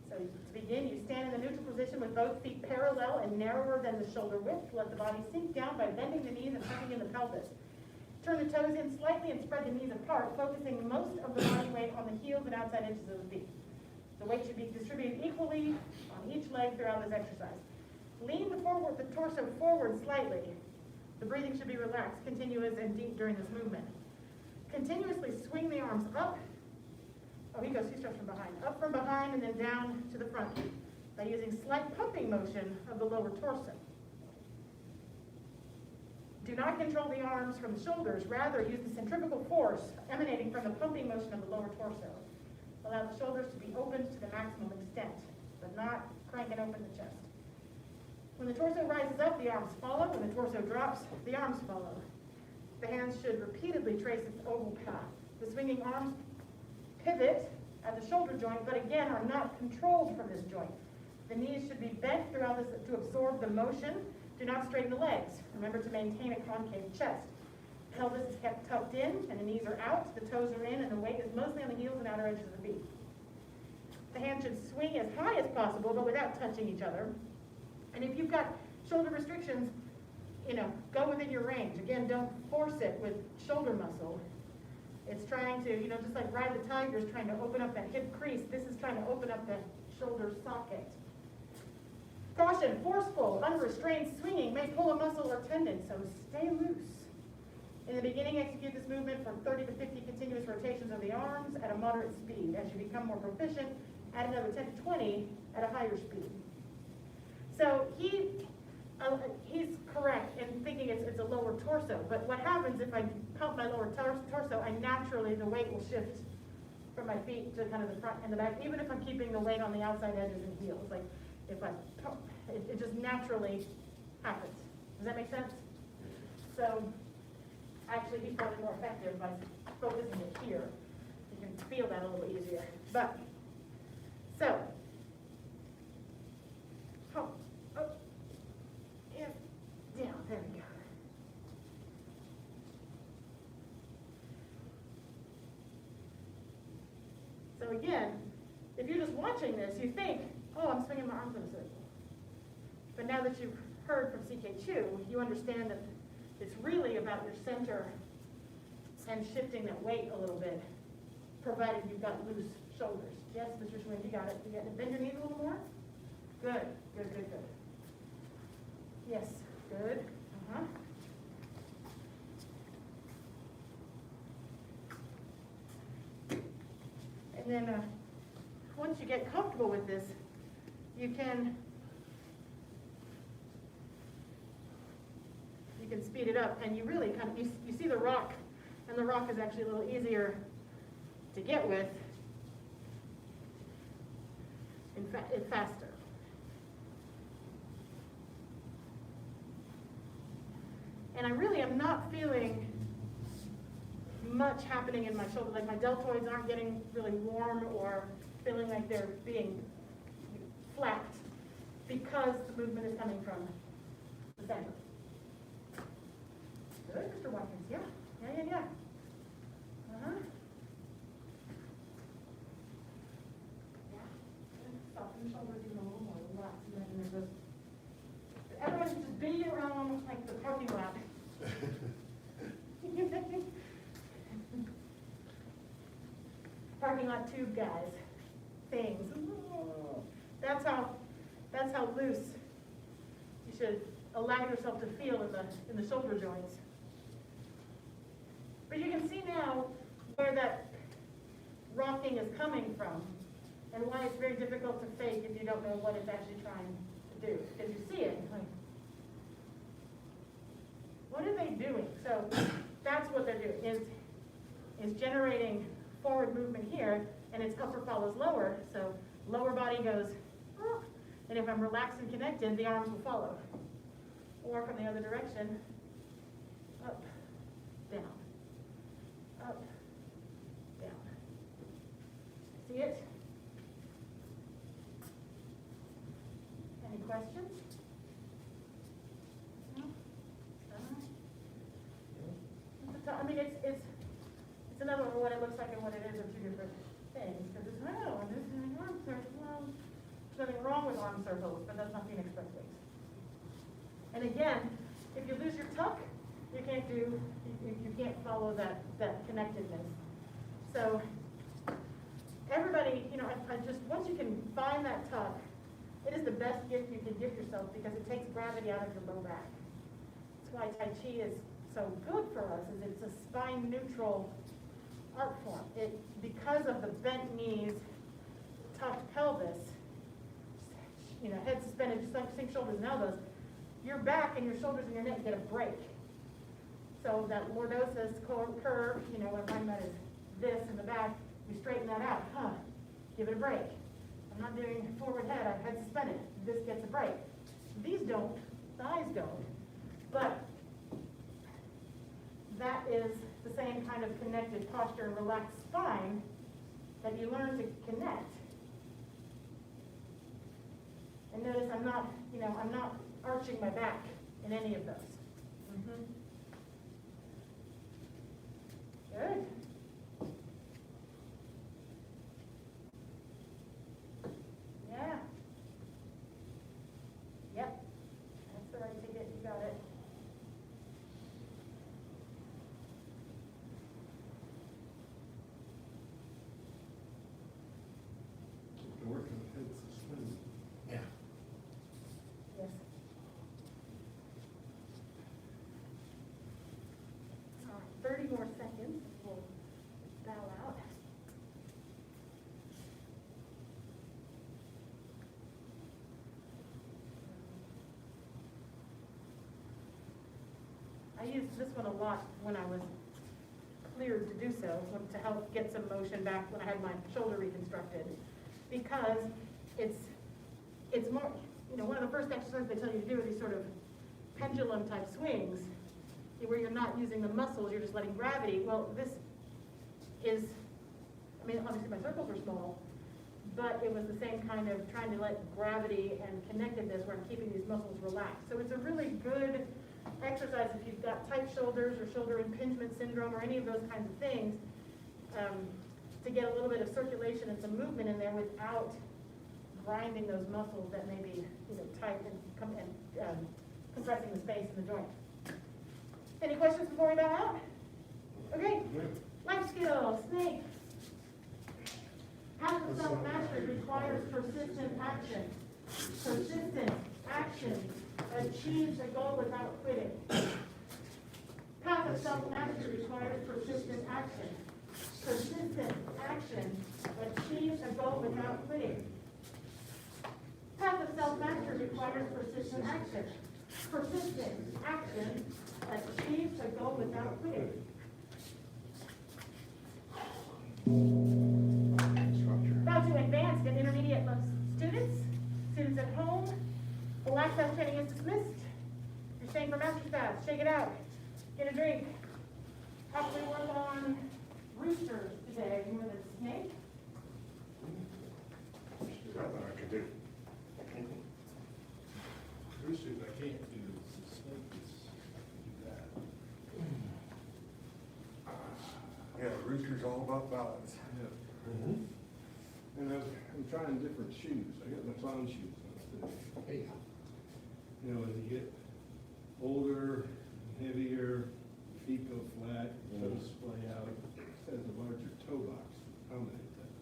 So to begin, you stand in the neutral position with both feet parallel and narrower than the shoulder width. Let the body sink down by bending the knees and tucking in the pelvis. Turn the toes in slightly and spread the knees apart, focusing most of the body weight on the heels and outside edges of the feet. The weight should be distributed equally on each leg throughout this exercise. Lean the torso forward slightly. The breathing should be relaxed, continuous, and deep during this movement. Continuously swing the arms up. Oh, he starts from behind. Up from behind and then down to the front by using slight pumping motion of the lower torso. Do not control the arms from the shoulders. Rather, use the centrifugal force emanating from the pumping motion of the lower torso. Allow the shoulders to be opened to the maximum extent, but not cranking open the chest. When the torso rises up, the arms follow. When the torso drops, the arms follow. The hands should repeatedly trace its oval path. The swinging arms pivot at the shoulder joint, but again are not controlled from this joint. The knees should be bent throughout this to absorb the motion. Do not straighten the legs. Remember to maintain a concave chest. Pelvis is kept tucked in, and the knees are out, the toes are in, and the weight is mostly on the heels and outer edges of the feet. The hand should swing as high as possible, but without touching each other. And if you've got shoulder restrictions, go within your range. Again, don't force it with shoulder muscle. It's trying to, just like Ride the Tiger is trying to open up that hip crease, this is trying to open up that shoulder socket. Caution, forceful, unrestrained swinging may pull a muscle or tendon, so stay loose. In the beginning, execute this movement for 30 to 50 continuous rotations of the arms at a moderate speed. As you become more proficient, add another 10 to 20 at a higher speed. So he's correct in thinking it's a lower torso, but what happens if I pump my lower torso, the weight will shift from my feet to kind of the front and the back, even if I'm keeping the weight on the outside edges and heels. Like if I pump, it just naturally happens. Does that make sense? So actually he's probably more effective by focusing it here. You can feel that a little easier. But, so, again, if you're just watching this, you think, oh, I'm swinging my arms in a circle. But now that you've heard from CK2, you understand that it's really about your center and shifting that weight a little bit, provided you've got loose shoulders. Yes, Mr. Schwinn, you got it. You got it. Bend your knees a little more. Good, good, good, good. Yes, good. Uh-huh. And then once you get comfortable with this, you can speed it up, and you really kind of, you see the rock, and the rock is actually a little easier to get with. In fact, it's faster. And I really am not feeling much happening in my shoulder, like my deltoids aren't getting really warm or feeling like they're being flapped because the movement is coming from the center. Good, Mr. Watkins, yeah, yeah. Uh-huh. Yeah. Soften the shoulders even a little more, relax, and then just, everyone should just be around like the parking lot. Parking lot tube guys, things. That's how loose you should allow yourself to feel in the shoulder joints. But you can see now where that rocking is coming from and why it's very difficult to fake if you don't know what it's actually trying to do. Because you see it, like, what are they doing? So that's what they're doing, is generating forward movement here, and its upper follows lower, so lower body goes, oh, and if I'm relaxed and connected, the arms will follow. Or from the other direction, up, down, up, down. See it? Any questions? No? I mean, it's another one, what it looks like and what it is are two different things. Because it's, oh, and this is an arm circle. Well, there's nothing wrong with arm circles, but that's not Phoenix Express waves. And again, if you lose your tuck, you can't follow that connectedness. So everybody, I just, once you can find that tuck, it is the best gift you can give yourself because it takes gravity out of your low back. That's why Tai Chi is so good for us, is it's a spine neutral art form. Because of the bent knees, tucked pelvis, head suspended, just like sink shoulders and elbows, your back and your shoulders and your neck get a break. So that lordosis curve, what I'm talking about is this in the back, we straighten that out. Give it a break. I'm not doing forward head, I'm head suspended. This gets a break. These don't, thighs don't. But that is the same kind of connected posture and relaxed spine that you learn to connect. And notice I'm not arching my back in any of those. Good. Yeah. Yep. That's the right ticket. You got it. They're working with head suspended. Yeah. Yes. All right, 30 more seconds. We'll bow out. I used this one a lot when I was cleared to do so, to help get some motion back when I had my shoulder reconstructed. Because it's more, one of the first exercises they tell you to do are these sort of pendulum type swings, where you're not using the muscles, you're just letting gravity. Well, this is, obviously my circles are small, but it was the same kind of trying to let gravity and connectedness where I'm keeping these muscles relaxed. So it's a really good exercise if you've got tight shoulders or shoulder impingement syndrome or any of those kinds of things, to get a little bit of circulation and some movement in there without grinding those muscles that may be, tight and compressing the space in the joint. Any questions before we bow out? Okay, life skills, snake. Path of self-mastery requires persistent action. Persistent action achieves a goal without quitting. Path of self-mastery requires persistent action. Persistent action achieves a goal without quitting. Path of self-mastery requires persistent action. Persistent action achieves a goal without quitting. Now to advanced and intermediate students, students at home, the last class training is dismissed. You're staying for master's class, shake it out, get a drink. Probably work on roosters today more than snake. I thought I could do. Roosters I can't do, it's a snake that's do that. Yeah, rooster's all about balance. Yeah. And I'm trying different shoes, I got my clown shoes on today. You know, as you get older, heavier, feet go flat, toes splay out, it has a larger toe box to accommodate that.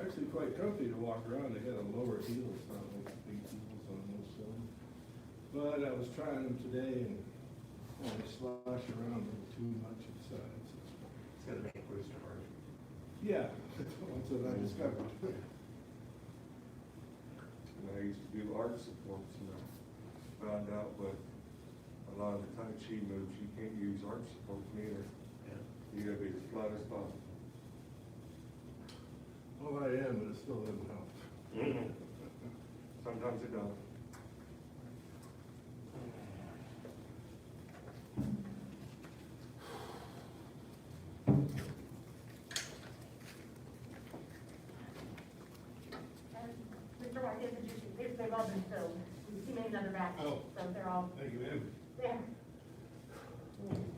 Actually quite comfy to walk around, they got a lower heel, it's not like big heels on most of them. But I was trying them today and they slosh around a little too much inside. It's gonna make rooster hard. Yeah, that's what I discovered. And I used to do art supports and I found out that a lot of the Tai Chi moves, you can't use art supports neither. Yeah. You gotta be as flat as possible. Well, I am, but it still doesn't help. Sometimes it don't. Mr. Mark, they've all been filled. He made another batch, Oh. so they're all, Thank you, ma'am. yeah.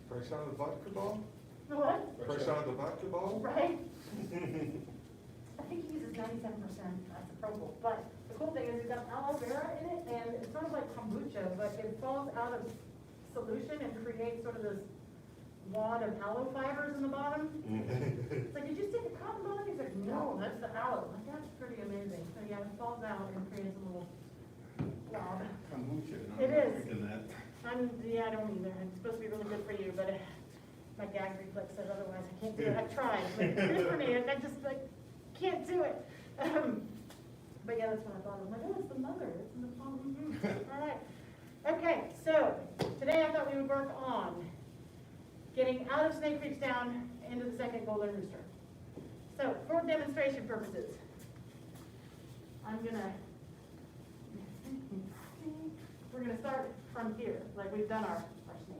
Fresh out of the vodka ball? The what? Fresh out of the vodka ball? Right? I think he uses 97% isopropyl, but the cool thing is he's got aloe vera in it, and it's sort of like kombucha, but it falls out of solution and creates sort of this wad of aloe fibers in the bottom. It's like, did you stick a cotton ball? He's like, no, that's the aloe. I'm like, that's pretty amazing. So yeah, it falls out and creates a little blob. Kombucha, and It I'm not is. drinking that. Yeah, I don't either. It's supposed to be really good for you, but my gag reflex says otherwise. I can't do it. I've tried, but it's good for me, and I just like can't do it. But yeah, that's what I thought. I'm like, oh, it's the mother. It's in the palm. All right. Okay, so today I thought we would work on getting out of Snake Creek down into the second golden rooster. So for demonstration purposes, we're gonna start from here, like we've done our snake.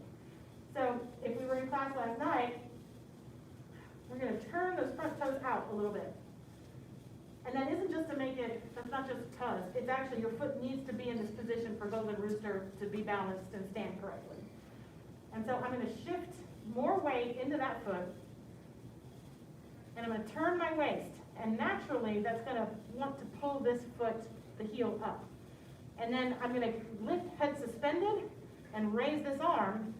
So if we were in class last night, we're gonna turn those front toes out a little bit. And that isn't just to make it, that's not just cuz, it's actually your foot needs to be in this position for golden rooster to be balanced and stand correctly. And so I'm gonna shift more weight into that foot, and I'm gonna turn my waist, and naturally that's gonna want to pull this foot, the heel up. And then I'm gonna lift head suspended and raise this arm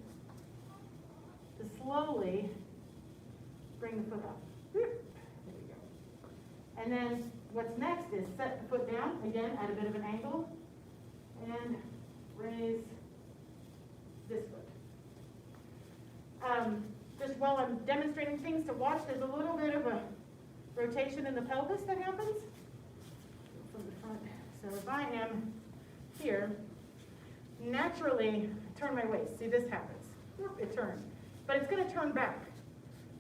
to slowly bring the foot up. There we go. And then what's next is set the foot down, again, at a bit of an angle, and raise this foot. Just while I'm demonstrating things to watch, there's a little bit of a rotation in the pelvis that happens from the front. So if I am here, naturally turn my waist. See, this happens. It turns. But it's going to turn back.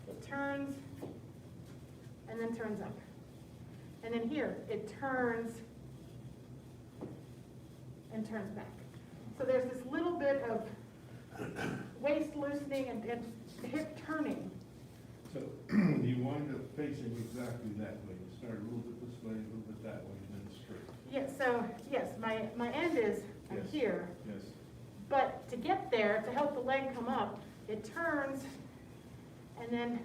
It turns and then turns up. And then here, it turns and turns back. So there's this little bit of waist loosening and hip turning. So you wind up facing exactly that way. You start a little bit this way, a little bit that way, and then straight. Yes, so, yes, my end is Yes. here. Yes. But to get there, to help the leg come up, it turns and then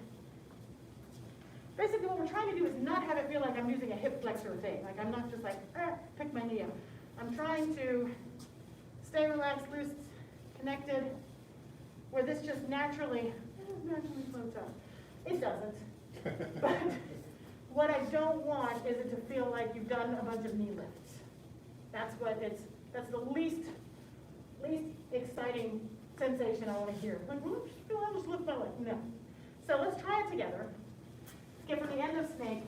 basically what we're trying to do is not have it feel like I'm using a hip flexor thing. Like I'm not just like, pick my knee up. I'm trying to stay relaxed, loose, connected, where this just naturally floats up. It doesn't. But what I don't want is it to feel like you've done a bunch of knee lifts. That's the least exciting sensation I want to hear. Like, well, I'll just lift my leg. No. So let's try it together. Get from the end of snake.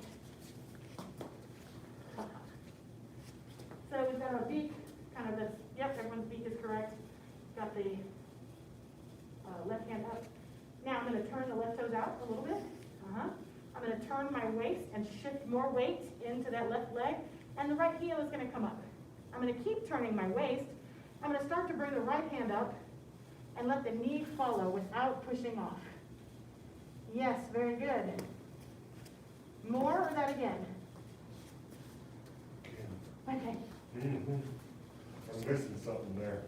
So we've got our beak, kind of this, yep, everyone's beak is correct. Got the left hand up. Now I'm going to turn the left toes out a little bit. I'm going to turn my waist and shift more weight into that left leg, and the right heel is going to come up. I'm going to keep turning my waist. I'm going to start to bring the right hand up and let the knee follow without pushing off. Yes, very good. More or that again? Okay. I'm missing something there.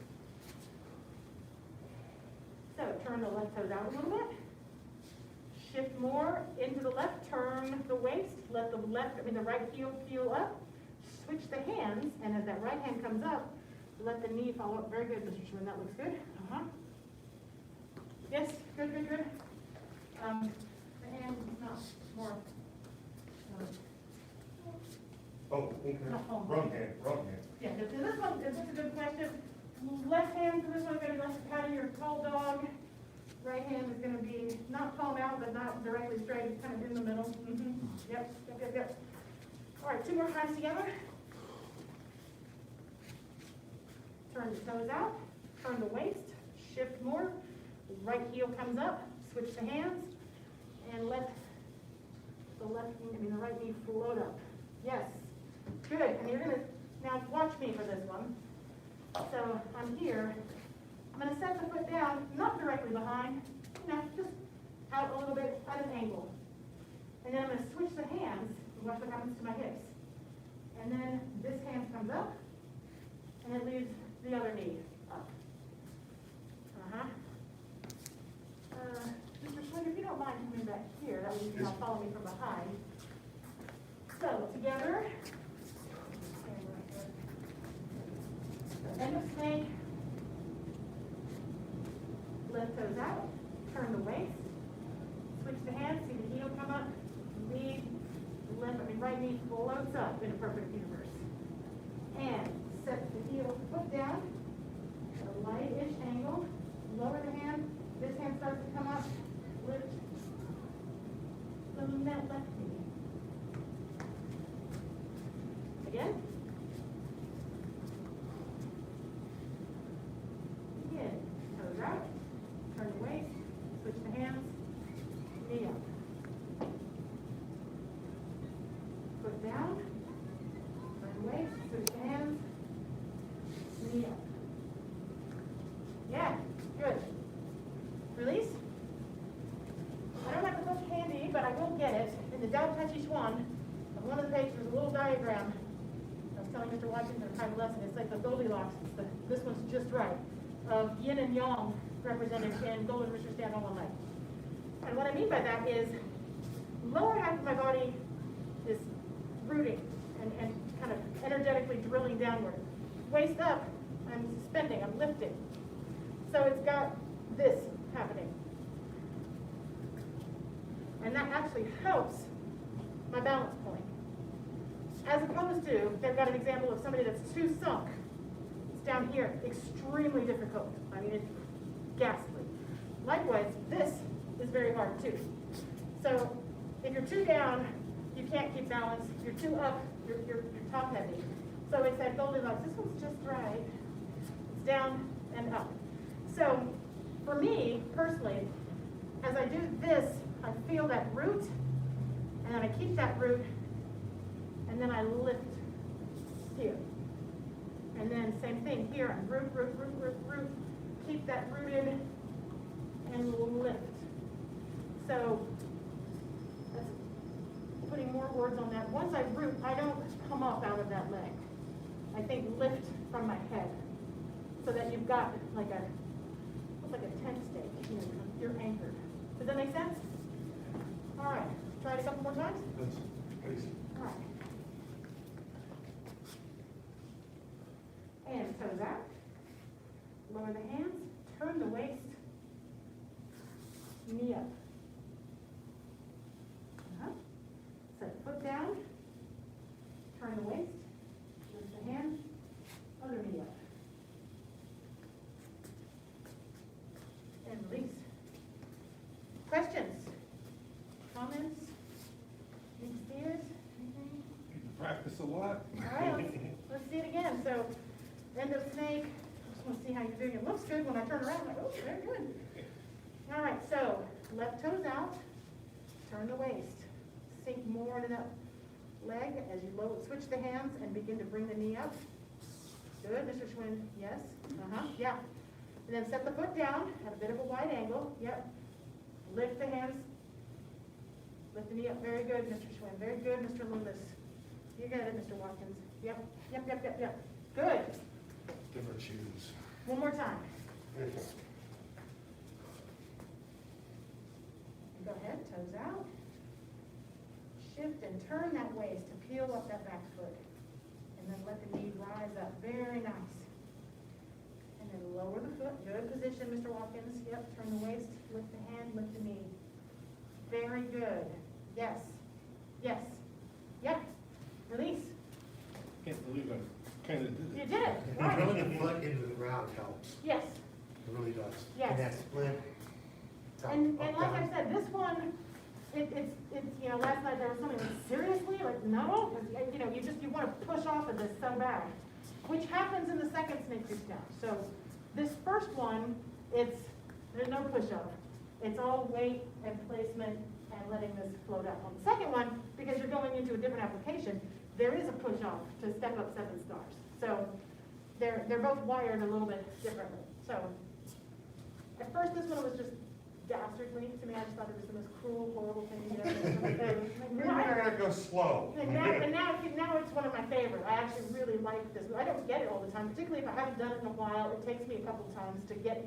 So turn the left toes out a little bit. Shift more into the left, turn the waist, let the right heel peel up. Switch the hands, and as that right hand comes up, let the knee follow up. Very good, Mr. Schwinn, that looks good. Yes, good. The hand, not more. Oh, okay. No. Wrong hand. Yeah, this one, this is a good question. Left hand for this one, going to pat your tall dog. Right hand is going to be not palm out, but not directly straight. It's kind of in the middle. Yep. All right, 2 more times together. Turn the toes out. Turn the waist. Shift more. Right heel comes up. Switch the hands, and let the right knee float up. Yes. Good. And you're going to now watch me for this one. So I'm here. I'm going to set the foot down, not directly behind, just out a little bit at an angle. And then I'm going to switch the hands and watch what happens to my hips. And then this hand comes up, and it leaves the other knee up. Mr. Schwinn, if you don't mind coming back here, that way you can all follow me from behind. So together, end of snake. Left toes out, turn the waist, switch the hands, see the heel come up, right knee floats up in a perfect universe. And set the heel foot down, at a light-ish angle, lower the hand, this hand starts to come up, lift the left knee. Again. Again, toes out. Turn the waist, switch the hands, knee up. Foot down, turn the waist, switch the hands, knee up. Yeah, good. Release. I don't have the book handy, but I will get it. In the Tao Tai Chi Chuan, on one of the pages, there's a little diagram. I was telling Mr. Washington in a private lesson, it's like the Goldilocks, this one's just right, of yin and yang represented in golden rooster stand on one leg. And what I mean by that is lower half of my body is rooting and kind of energetically drilling downward. Waist up, I'm suspending, I'm lifting. So it's got this happening. And that actually helps my balance point. As opposed to, they've got an example of somebody that's too sunk. It's down here, extremely difficult. I mean, it's ghastly. Likewise, this is very hard too. So if you're too down, you can't keep balance. If you're too up, you're top heavy. So it's that Goldilocks. This one's just right. It's down and up. So for me, personally, as I do this, I feel that root, and then I keep that root, and then I lift here. And then same thing here, I root, keep that rooted, and lift. So that's putting more words on that. Once I root, I don't come up out of that leg. I think lift from my head, so that you've got like a tent stake. You're anchored. Does that make sense? All right, Try it a couple more times? That's, please. All right. And toes out. Lower the hands, turn the waist, knee up. Set foot down, turn the waist, lift the hand, other knee up. And release. Questions? Comments? Big steers? Anything? Practice a lot. All right, let's see it again. So, end of snake. Just want to see how you're doing. It looks good when I turn around. I'm like, oh, very good. All right, so left toes out, turn the waist. Sink more into that leg as you switch the hands and begin to bring the knee up. Good, Mr. Schwinn. Yes. Yeah. And then set the foot down at a bit of a wide angle. Yep. Lift the hands. Lift the knee up. Very good, Mr. Schwinn. Very good, Mr. Loomis. You got it, Mr. Watkins. Yep. Good. Different shoes. One more time. Go ahead, toes out. Shift and turn that waist to peel up that back foot. And then let the knee rise up. Very nice. And then lower the foot. Good position, Mr. Watkins. Yep, turn the waist, lift the hand, lift the knee. Very good. Yes. Yep. Release. Can't believe I kind of did You it. did it. Right. Drilling the foot into the ground helps, Yes. it really does. Yes. And that split. up, And up, like I down. said, this one, it's, you know, last night there was something like, seriously, like, no, 'cause, you know, you want to push off of this so bad, which happens in the second snake creep down. So this first one, there's no push up. It's all weight and placement and letting this float up. On the second one, because you're going into a different application, there is a push off to step up 7 stars. So they're both wired a little bit differently. So at first, this one was just dastardly to me. I just thought it was the most cruel, horrible thing you ever. Maybe I gotta go slow. And now it's one of my favorite. I actually really like this. I don't get it all the time, particularly if I haven't done it in a while. It takes me a couple times to get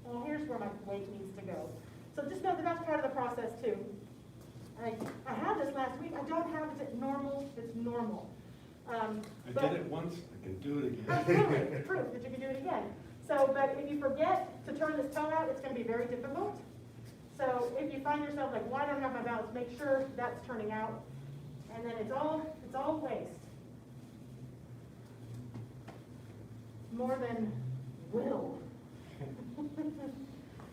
well, here's where my weight needs to go. So just know that that's part of the process too. I had this last week. I don't have it. It's normal. I did it once, I can do it again. Absolutely, proof that you can do it again. So, but if you forget to turn this toe out, it's gonna be very difficult. So if you find yourself like, why don't I have my balance, make sure that's turning out. And then it's all waist. More than will.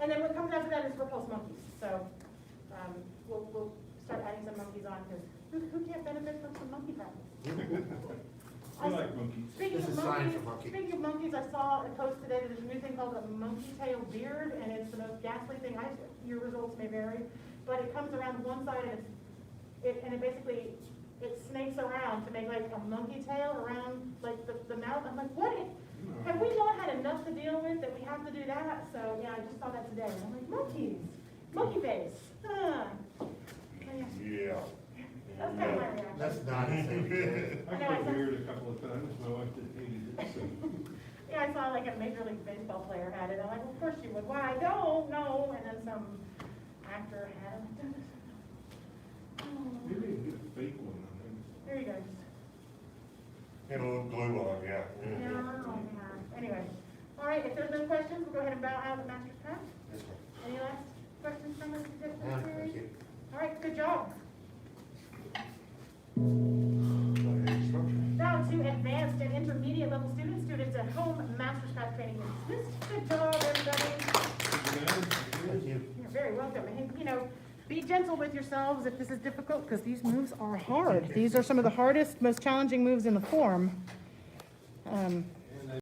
And then what comes after that is repulse monkeys. So, we'll start adding some monkeys on, because who can't benefit from some monkey practice? I like monkeys. Speaking This of is science monkeys, for monkey. speaking of monkeys, I saw a post today that there's a new thing called a monkey tail beard, and it's the most ghastly thing. Your results may vary, but it comes around one side and it basically snakes around to make like a monkey tail around like the mouth. I'm like, what? Have we not had enough to deal with that we have to do that? So yeah, I just saw that today. And I'm like, monkeys, monkey face. Yeah. That's kind of my reaction. That's not the same thing. I got weird a couple of times, my wife hated it, so. Yeah, I saw like a Major League Baseball player had it. I'm like, well, of course you would. Why? I don't know. And then some actor had it. Maybe you can get a fake one on There you go. And a little glue on, yeah. Yeah, yeah. Anyway, all right, if there's no questions, we'll go ahead and bow out of the master's pass. This one. Any last questions from us? Yeah, thank you. All right, good job. Instructor. Now to advanced and intermediate level students at home, master's pass training is dismissed. Good job, everybody. Thank you. You're very welcome. And, you know, be gentle with yourselves if this is difficult, because these moves are hard. These are some of the hardest, most challenging moves in the form.